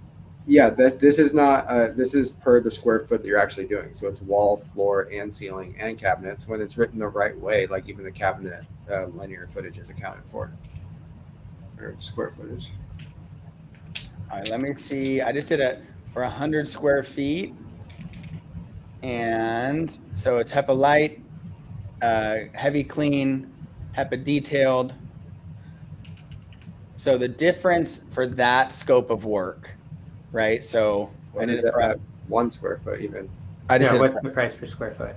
this is not. This is per the square foot that you're actually doing. So it's wall, floor, and ceiling, and cabinets. When it's written the right way, like even the cabinet linear footage is accounted for, or square footage. All right, let me see. I just did it for 100 square feet, and so it's HEPA light, heavy clean, HEPA detailed. So the difference for that scope of work, right? So I did it at 1 square foot even. What's the price per square foot?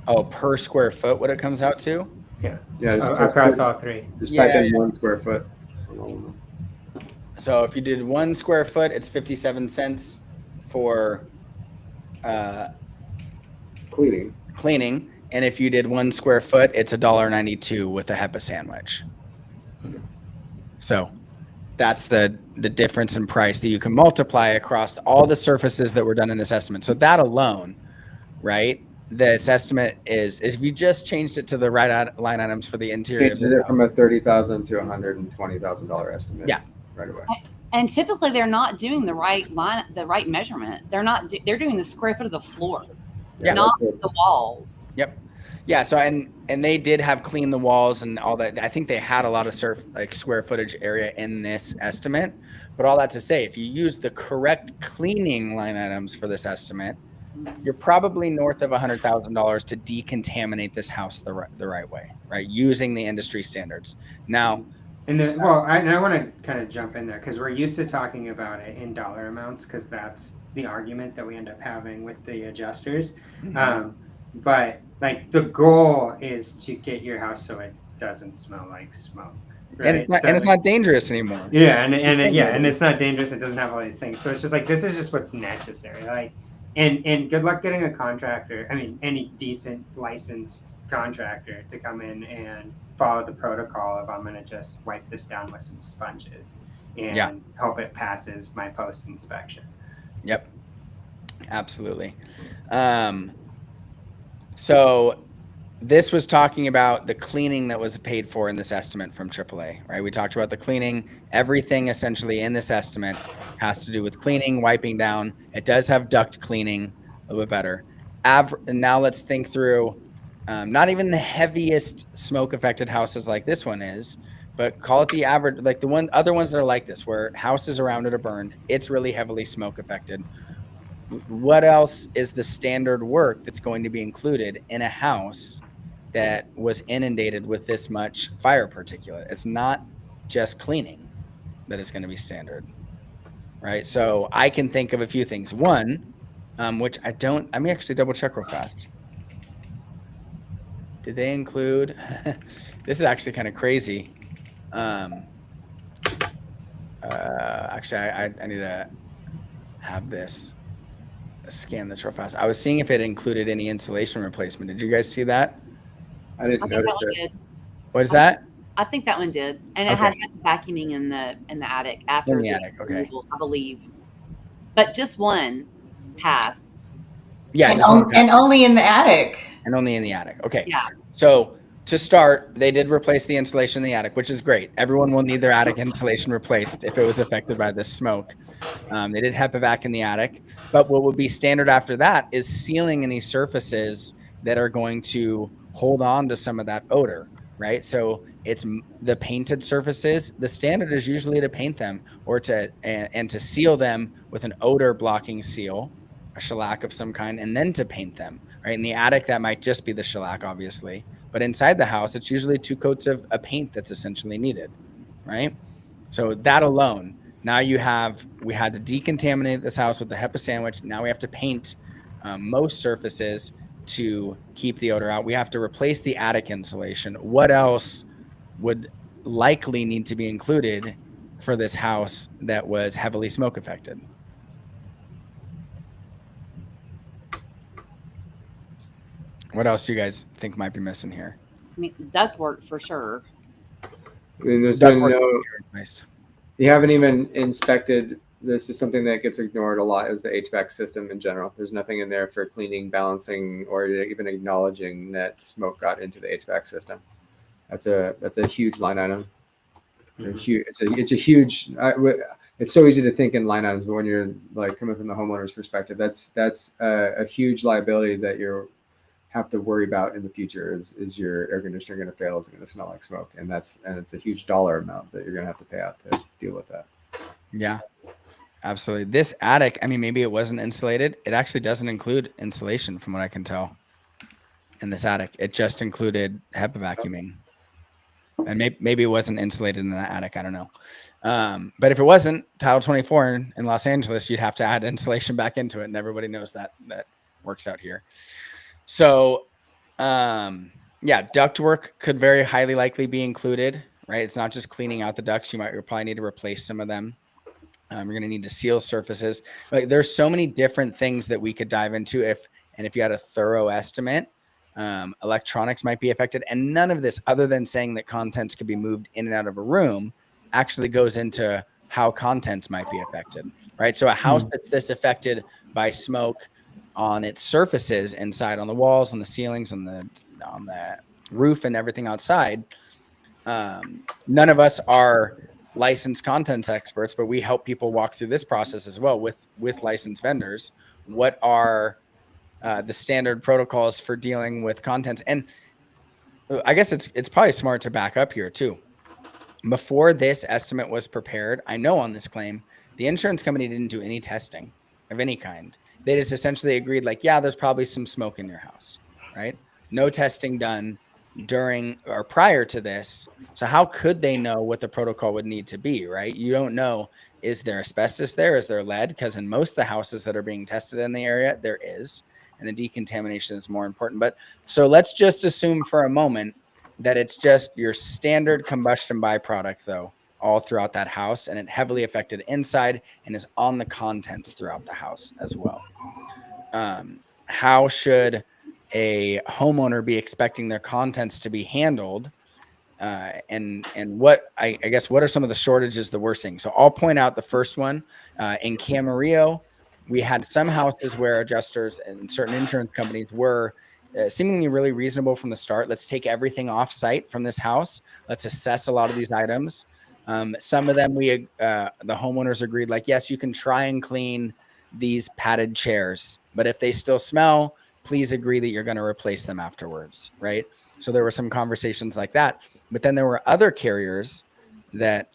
Oh, per square foot, what it comes out to? Yeah. Across all 3. Just type in 1 square foot. So if you did 1 square foot, it's 57 cents for cleaning. And if you did 1 square foot, it's $1.92 with a HEPA sandwich. So that's the difference in price that you can multiply across all the surfaces that were done in this estimate. So that alone, right? This estimate is, if you just changed it to the right line items for the interior. Changed it from a $30,000 to $120,000 estimate. Yeah. Right away. And typically they're not doing the right measurement. They're doing the square foot of the floor, not the walls. Yep. Yeah. So, and they did have cleaned the walls and all that. I think they had a lot of square footage area in this estimate, but all that to say, if you use the correct cleaning line items for this estimate, you're probably north of $100,000 to decontaminate this house the right way, right? Using the industry standards. Now, I want to kind of jump in there because we're used to talking about it in dollar amounts because that's the argument that we end up having with the adjusters. But like the goal is to get your house so it doesn't smell like smoke, right? And it's not, So, and it's not dangerous anymore. yeah, and it's not dangerous. It doesn't have all these things. So it's just like this is just what's necessary. Like, and good luck getting a contractor. I mean, any decent licensed contractor to come in and follow the protocol of I'm going to just wipe this down with some sponges and hope it passes my post inspection. Yep, absolutely. So this was talking about the cleaning that was paid for in this estimate from AAA, right? We talked about the cleaning. Everything essentially in this estimate has to do with cleaning, wiping down. It does have duct cleaning, a little bit better. And now let's think through, not even the heaviest smoke affected houses like this one is, but call it the average, like the other ones that are like this, where houses around it are burned. It's really heavily smoke affected. What else is the standard work that's going to be included in a house that was inundated with this much fire particulate? It's not just cleaning that is going to be standard, right? So I can think of a few things. One, which let me actually double check real fast. Did they include, this is actually kind of crazy. Actually, I need to have this scan this real fast. I was seeing if it included any insulation replacement. Did you guys see that? I didn't I think that notice one it. did. What is that? I think that one did, and it Okay. had vacuuming in the attic after In the attic, okay. removal, I believe. But just one passed. Yeah, And, just one and pass. only in the attic. And only in the attic. Okay. Yeah. So to start, they did replace the insulation in the attic, which is great. Everyone will need their attic insulation replaced if it was affected by this smoke. They did HEPA in the attic, but what would be standard after that is sealing any surfaces that are going to hold on to some of that odor, right? So it's the painted surfaces. The standard is usually to paint them or to seal them with an odor blocking seal, a shellac of some kind, and then to paint them, right? In the attic, that might just be the shellac, obviously, but inside the house, it's usually 2 coats of a paint that's essentially needed, right? So that alone, now we had to decontaminate this house with the HEPA sandwich. Now we have to paint most surfaces to keep the odor out. We have to replace the attic insulation. What else would likely need to be included for this house that was heavily smoke affected? What else do you guys think might be missing here? I mean, ductwork for sure. I mean, there's been Ductwork no. replaced. You haven't even inspected. This is something that gets ignored a lot, is the HVAC system in general. There's nothing in there for cleaning, balancing, or even acknowledging that smoke got into the HVAC system. That's a huge line item. It's a huge. It's so easy to think in line items, but when you're like coming from the homeowner's perspective, that's a huge liability that you have to worry about in the future. Is your air conditioner going to fail? Is it going to smell like smoke? And it's a huge dollar amount that you're going to have to pay out to deal with that. Yeah, absolutely. This attic, I mean, maybe it wasn't insulated. It actually doesn't include insulation from what I can tell in this attic. It just included HEPA vacuuming. And maybe it wasn't insulated in the attic. I don't know. But if it wasn't, Title 24 in Los Angeles, you'd have to add insulation back into it. And everybody knows that works out here. So, yeah, ductwork could very highly likely be included, right? It's not just cleaning out the ducts. You'll probably need to replace some of them. You're going to need to seal surfaces. Like, there's so many different things that we could dive into if you had a thorough estimate. Electronics might be affected, and none of this, other than saying that contents could be moved in and out of a room, actually goes into how contents might be affected, right? So a house that's this affected by smoke on its surfaces inside, on the walls, on the ceilings, on the roof, and everything outside. None of us are licensed contents experts, but we help people walk through this process as well with licensed vendors. What are the standard protocols for dealing with contents? And I guess it's probably smart to back up here too. Before this estimate was prepared, I know on this claim, the insurance company didn't do any testing of any kind. They just essentially agreed, like, yeah, there's probably some smoke in your house, right? No testing done during or prior to this. So how could they know what the protocol would need to be, right? You don't know, is there asbestos there? Is there lead? Because in most of the houses that are being tested in the area, there is. and the decontamination is more important. But so let's just assume for a moment that it's just your standard combustion byproduct, though, all throughout that house, and it heavily affected inside and is on the contents throughout the house as well. How should a homeowner be expecting their contents to be handled? And what I guess what are some of the shortages that we're seeing? So I'll point out the first one. In Camarillo, we had some houses where adjusters and certain insurance companies were seemingly really reasonable from the start. Let's take everything off site from this house. Let's assess a lot of these items. Some of them the homeowners agreed, like, yes, you can try and clean these padded chairs, but if they still smell, please agree that you're going to replace them afterwards, right? So there were some conversations like that. But then there were other carriers that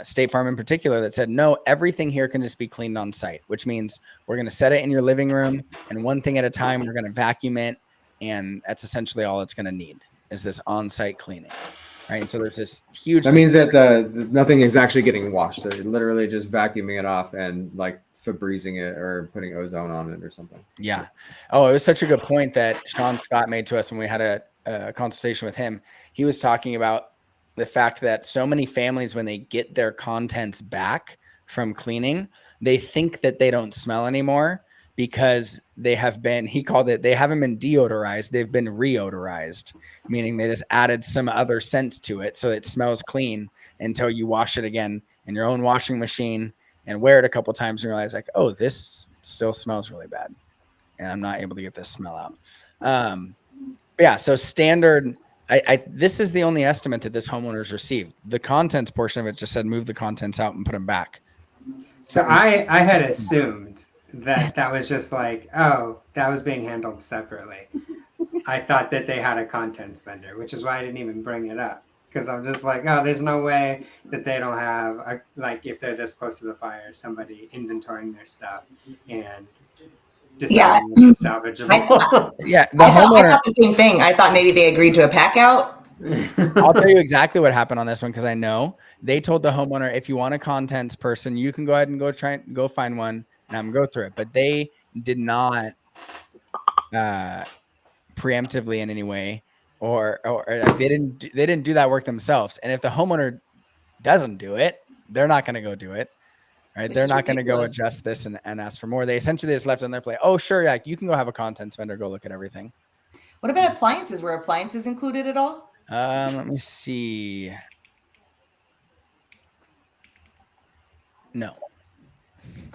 State Farm in particular that said, no, everything here can just be cleaned on site, which means we're going to set it in your living room, and one thing at a time, we're going to vacuum it. And that's essentially all it's going to need is this on-site cleaning. Right. And so there's this huge. That means that nothing is actually getting washed. They're literally just vacuuming it off and like Febrezing it or putting ozone on it or something. Yeah. Oh, it was such a good point that Sean Scott made to us when we had a consultation with him. He was talking about the fact that so many families, when they get their contents back from cleaning, they think that they don't smell anymore because they have been, he called it, they haven't been deodorized, they've been reodorized, meaning they just added some other scent to it so it smells clean until you wash it again in your own washing machine and wear it a couple times and realize, like, oh, this still smells really bad and I'm not able to get this smell out. Yeah, so standard, this is the only estimate that this homeowner's received. The contents portion of it just said move the contents out and put them back. So I had assumed that was just like, oh, that was being handled separately. I thought that they had a contents vendor, which is why I didn't even bring it up. Because I'm just like, oh, there's no way that they don't have, like, if they're this close to the fire, somebody inventorying their stuff and deciding it's salvageable. Yeah, I thought the same thing. I thought maybe they agreed to a pack out. I'll tell you exactly what happened on this one because I know they told the homeowner, if you want a contents person, you can go ahead and go find one and I'm going to go through it. But they did not preemptively in any way, or they didn't do that work themselves. And if the homeowner doesn't do it, they're not going to go do it. Right? They're not going to go adjust this and ask for more. They essentially just left on their plate. Oh, sure. Yeah, you can go have a contents vendor go look at everything. What about appliances? Were appliances included at all? Let me see. No.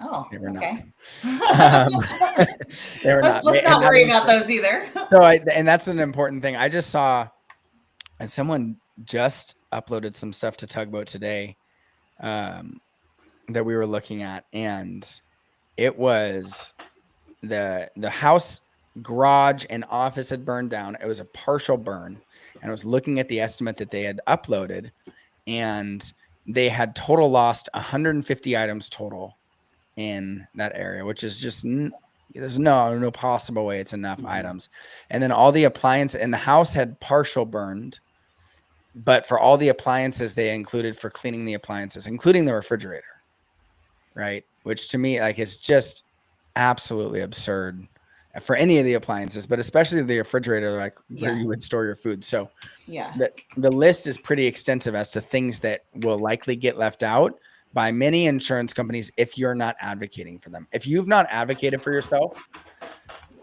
Oh, they were okay. not. They were not. Let's not worry about those either. So, and that's an important thing. I just saw, and someone just uploaded some stuff to Tugboat today that we were looking at, and it was the house, garage, and office had burned down. It was a partial burn, and I was looking at the estimate that they had uploaded, and they had total lost 150 items total in that area, which is just there's no possible way it's enough items. And then all the appliances, and the house had partial burned, but for all the appliances they included for cleaning the appliances, including the refrigerator, right? Which to me, like, it's just absolutely absurd for any of the appliances, but especially the refrigerator, like where you would store your food. So yeah, the list is pretty extensive as to things that will likely get left out by many insurance companies if you're not advocating for them. If you've not advocated for yourself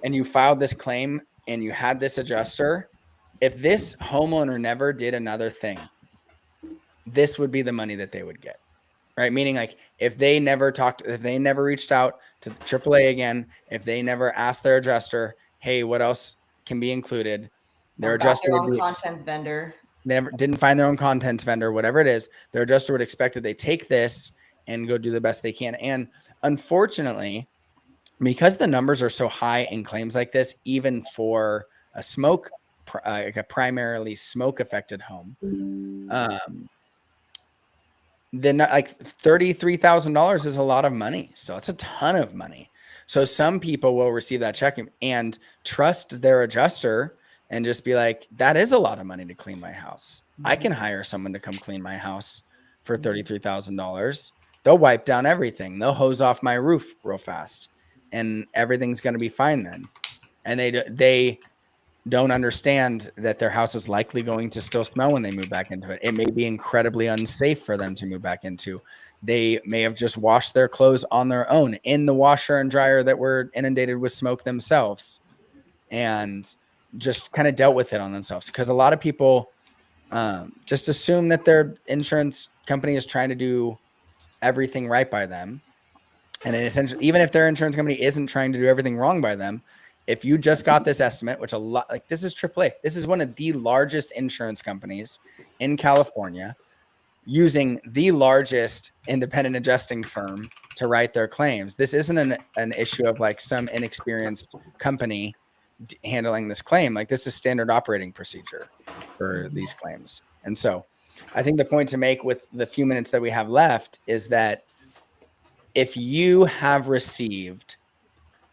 and you filed this claim and you had this adjuster, if this homeowner never did another thing, this would be the money that they would get. Right? Meaning, like, if they never reached out to AAA again, if they never asked their adjuster, hey, what else can be included? Their adjuster would be contents vendor. They never didn't find their own contents vendor, whatever it is, their adjuster would expect that they take this and go do the best they can. And unfortunately, because the numbers are so high in claims like this, even for a like a primarily smoke affected home, then like $33,000 is a lot of money. So it's a ton of money. So some people will receive that check and trust their adjuster and just be like, that is a lot of money to clean my house. I can hire someone to come clean my house for $33,000. They'll wipe down everything. They'll hose off my roof real fast. and everything's going to be fine then. And they don't understand that their house is likely going to still smell when they move back into it. It may be incredibly unsafe for them to move back into. They may have just washed their clothes on their own in the washer and dryer that were inundated with smoke themselves, and just kind of dealt with it on themselves. Because a lot of people just assume that their insurance company is trying to do everything right by them. And essentially, even if their insurance company isn't trying to do everything wrong by them, if you just got this estimate, which a lot, like this is AAA, this is one of the largest insurance companies in California, using the largest independent adjusting firm to write their claims. This isn't an issue of like some inexperienced company handling this claim. Like, this is standard operating procedure for these claims. And so I think the point to make with the few minutes that we have left is that if you have received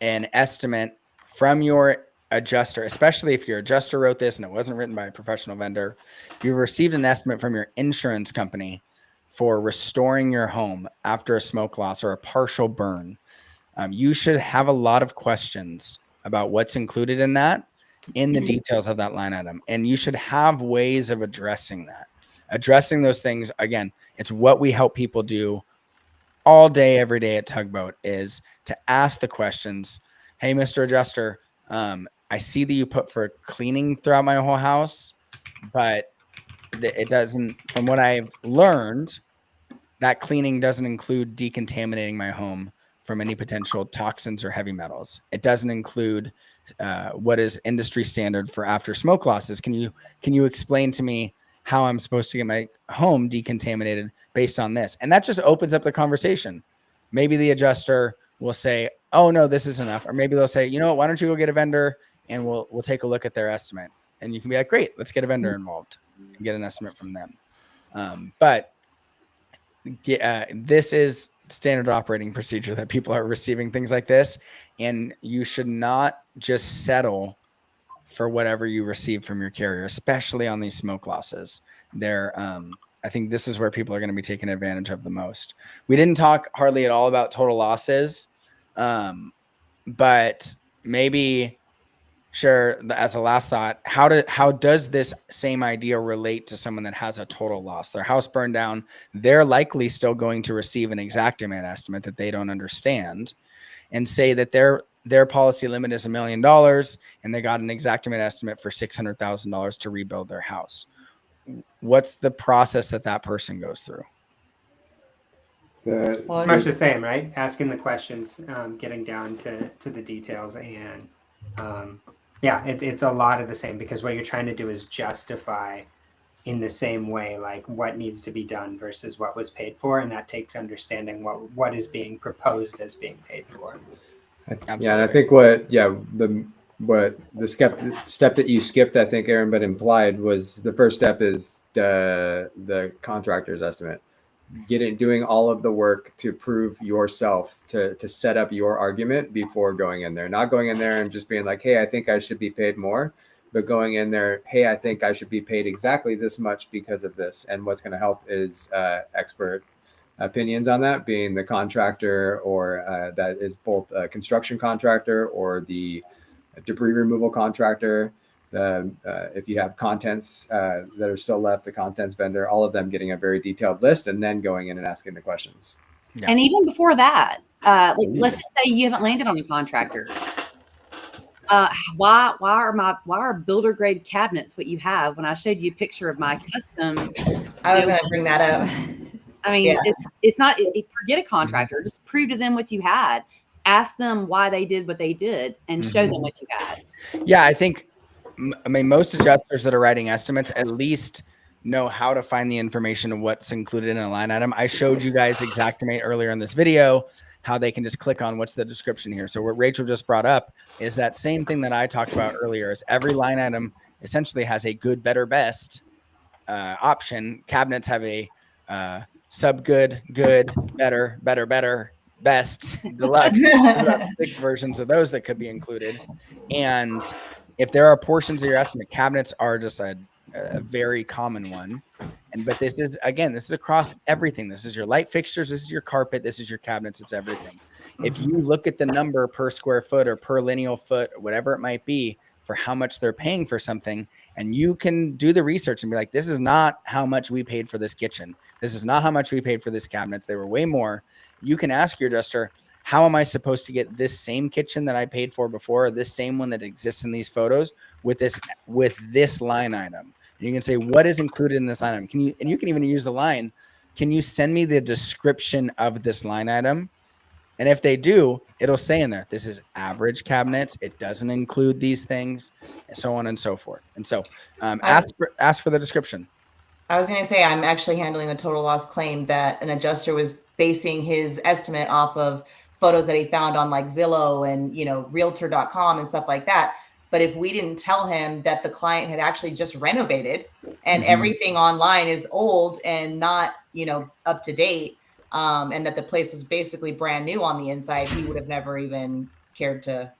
an estimate from your adjuster, especially if your adjuster wrote this and it wasn't written by a professional vendor, you've received an estimate from your insurance company for restoring your home after a smoke loss or a partial burn, you should have a lot of questions about what's included in that, in the details of that line item. And you should have ways of addressing that. Addressing those things, again, it's what we help people do all day, every day at Tugboat, is to ask the questions. Hey, Mr. Adjuster, I see that you put for cleaning throughout my whole house, but it doesn't, from what I've learned, that cleaning doesn't include decontaminating my home from any potential toxins or heavy metals. It doesn't include what is industry standard for after smoke losses. Can you explain to me how I'm supposed to get my home decontaminated based on this? And that just opens up the conversation. Maybe the adjuster will say, oh no, this is enough. Or maybe they'll say, you know what, why don't you go get a vendor and we'll take a look at their estimate. And you can be like, great, let's get a vendor involved and get an estimate from them. But this is standard operating procedure that people are receiving things like this. And you should not just settle for whatever you receive from your carrier, especially on these smoke losses. I think this is where people are going to be taken advantage of the most. We didn't talk hardly at all about total losses, but maybe share as a last thought, how does this same idea relate to someone that has a total loss? Their house burned down. They're likely still going to receive an Xactimate estimate that they don't understand, and say that their policy limit is $1 million and they got an Xactimate estimate for $600,000 to rebuild their house. What's the process that person goes through? It's much the same, right? Asking the questions, getting down to the details, and it's a lot of the same, because what you're trying to do is justify in the same way, like what needs to be done versus what was paid for, and that takes understanding what is being proposed as being paid for. Absolutely. Yeah, and I think the step that you skipped, I think, Aaron, but implied, was the first step is the contractor's estimate. Doing all of the work to prove yourself, to set up your argument before going in there. Not going in there and just being like, hey, I think I should be paid more, but going in there, hey, I think I should be paid exactly this much because of this. And what's going to help is expert opinions on that, being the contractor, or that is both a construction contractor or the debris removal contractor. If you have contents that are still left, the contents vendor, all of them getting a very detailed list and then going in and asking the questions. Yeah. And even before that, let's just say you haven't landed on a contractor. Why are builder grade cabinets what you have? When I showed you a picture of my custom, I was going to bring that up. I mean, it's not, forget a contractor. Just prove to them what you had. Ask them why they did what they did, and show them what you had. Yeah, I think, most adjusters that are writing estimates at least know how to find the information of what's included in a line item. I showed you guys Xactimate earlier in this video, how they can just click on what's the description here. So what Rachel just brought up is that same thing that I talked about earlier, is every line item essentially has a good, better, best option. Cabinets have a sub good, better, best, deluxe. 6 versions of those that could be included. And if there are portions of your estimate, cabinets are just a very common one. But this is across everything. This is your light fixtures. This is your carpet. This is your cabinets. It's everything. if you look at the number per square foot or per lineal foot, or whatever it might be, for how much they're paying for something, and you can do the research and be like, this is not how much we paid for this kitchen. This is not how much we paid for this cabinets. They were way more. You can ask your adjuster, how am I supposed to get this same kitchen that I paid for before, or this same one that exists in these photos with this line item? And you can say, what is included in this line item? And you can even use the line, can you send me the description of this line item? And if they do, it'll say in there, this is average cabinets. It doesn't include these things, and so on and so forth. And so ask for the description. I was going to say, I'm actually handling a total loss claim that an adjuster was basing his estimate off of photos that he found on like Zillow and, realtor.com and stuff like that. But if we didn't tell him that the client had actually just renovated and everything online is old and not, up to date, and that the place was basically brand new on the inside, he would have never even cared to,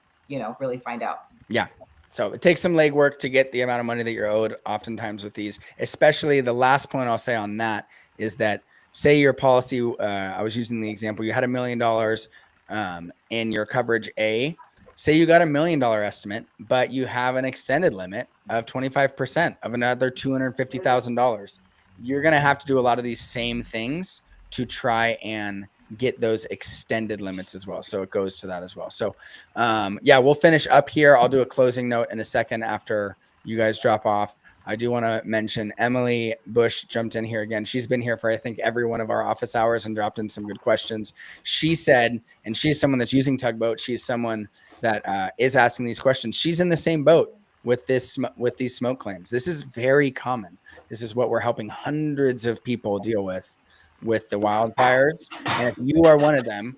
really find out. Yeah. So it takes some legwork to get the amount of money that you're owed oftentimes with these, especially the last point I'll say on that is that say your policy, I was using the example, you had $1 million in your coverage A, say you got $1 million estimate, but you have an extended limit of 25% of another $250,000. You're going to have to do a lot of these same things to try and get those extended limits as well. So it goes to that as well. So we'll finish up here. I'll do a closing note in a second after you guys drop off. I do want to mention Emily Bush jumped in here again. She's been here for, I think, every one of our office hours and dropped in some good questions. She said, and she's someone that's using Tugboat. She's someone that is asking these questions. She's in the same boat with these smoke claims. This is very common. This is what we're helping hundreds of people deal with the wildfires. And if you are one of them,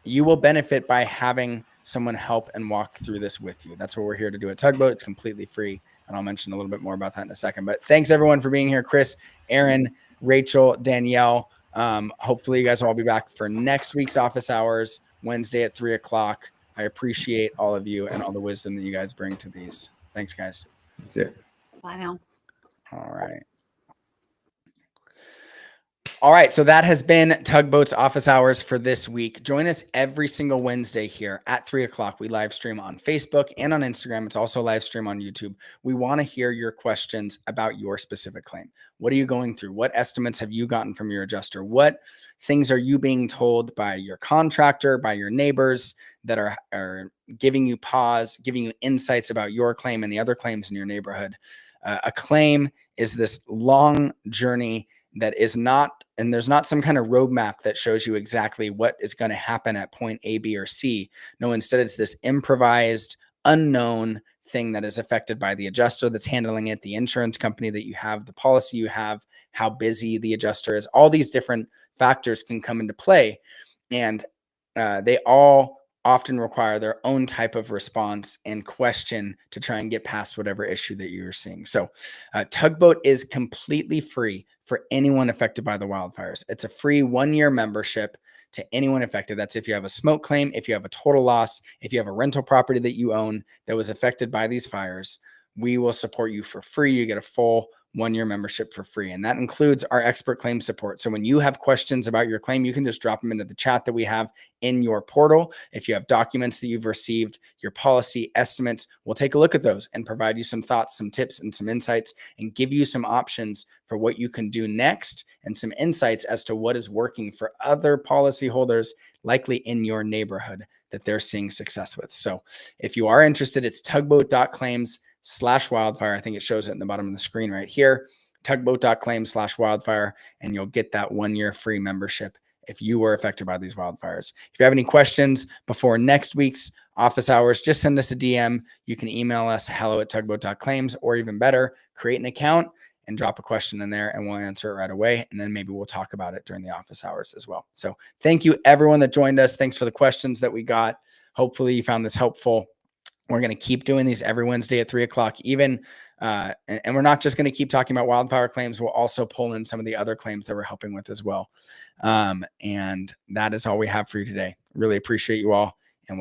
you will benefit by having someone help and walk through this with you. That's what we're here to do at Tugboat. It's completely free. And I'll mention a little bit more about that in a second. But thanks everyone for being here. Chris, Aaron, Rachel, Danielle. Hopefully you guys will all be back for next week's office hours, Wednesday at 3:00. I appreciate all of you and all the wisdom that you guys bring to these. Thanks, guys. That's it. Bye now. All right. All right, so that has been Tugboat's office hours for this week. Join us every single Wednesday here at 3:00. We live stream on Facebook and on Instagram. It's also a live stream on YouTube. We want to hear your questions about your specific claim. What are you going through? What estimates have you gotten from your adjuster? What things are you being told by your contractor, by your neighbors that are giving you pause, giving you insights about your claim and the other claims in your neighborhood? A claim is this long journey that is not, and there's not some kind of roadmap that shows you exactly what is going to happen at point A, B, or C. No, instead it's this improvised, unknown thing that is affected by the adjuster that's handling it, the insurance company that you have, the policy you have, how busy the adjuster is. All these different factors can come into play, and they all often require their own type of response and question to try and get past whatever issue that you're seeing. So Tugboat is completely free for anyone affected by the wildfires. It's a free 1-year membership to anyone affected. That's if you have a smoke claim, if you have a total loss, if you have a rental property that you own that was affected by these fires, we will support you for free. You get a full 1-year membership for free. And that includes our expert claim support. So when you have questions about your claim, you can just drop them into the chat that we have in your portal. If you have documents that you've received, your policy estimates, we'll take a look at those and provide you some thoughts, some tips, and some insights, and give you some options for what you can do next and some insights as to what is working for other policyholders likely in your neighborhood that they're seeing success with. So if you are interested, it's tugboat.claims/wildfire. I think it shows it in the bottom of the screen right here, tugboat.claims/wildfire, and you'll get that 1-year free membership if you were affected by these wildfires. If you have any questions before next week's office hours, just send us a DM. You can email us hello@tugboat.claims, or even better, create an account and drop a question in there and we'll answer it right away. And then maybe we'll talk about it during the office hours as well. So thank you everyone that joined us. Thanks for the questions that we got. Hopefully you found this helpful. We're going to keep doing these every Wednesday at 3:00, even, and we're not just going to keep talking about wildfire claims. We'll also pull in some of the other claims that we're helping with as well. And that is all we have for you today. Really appreciate you all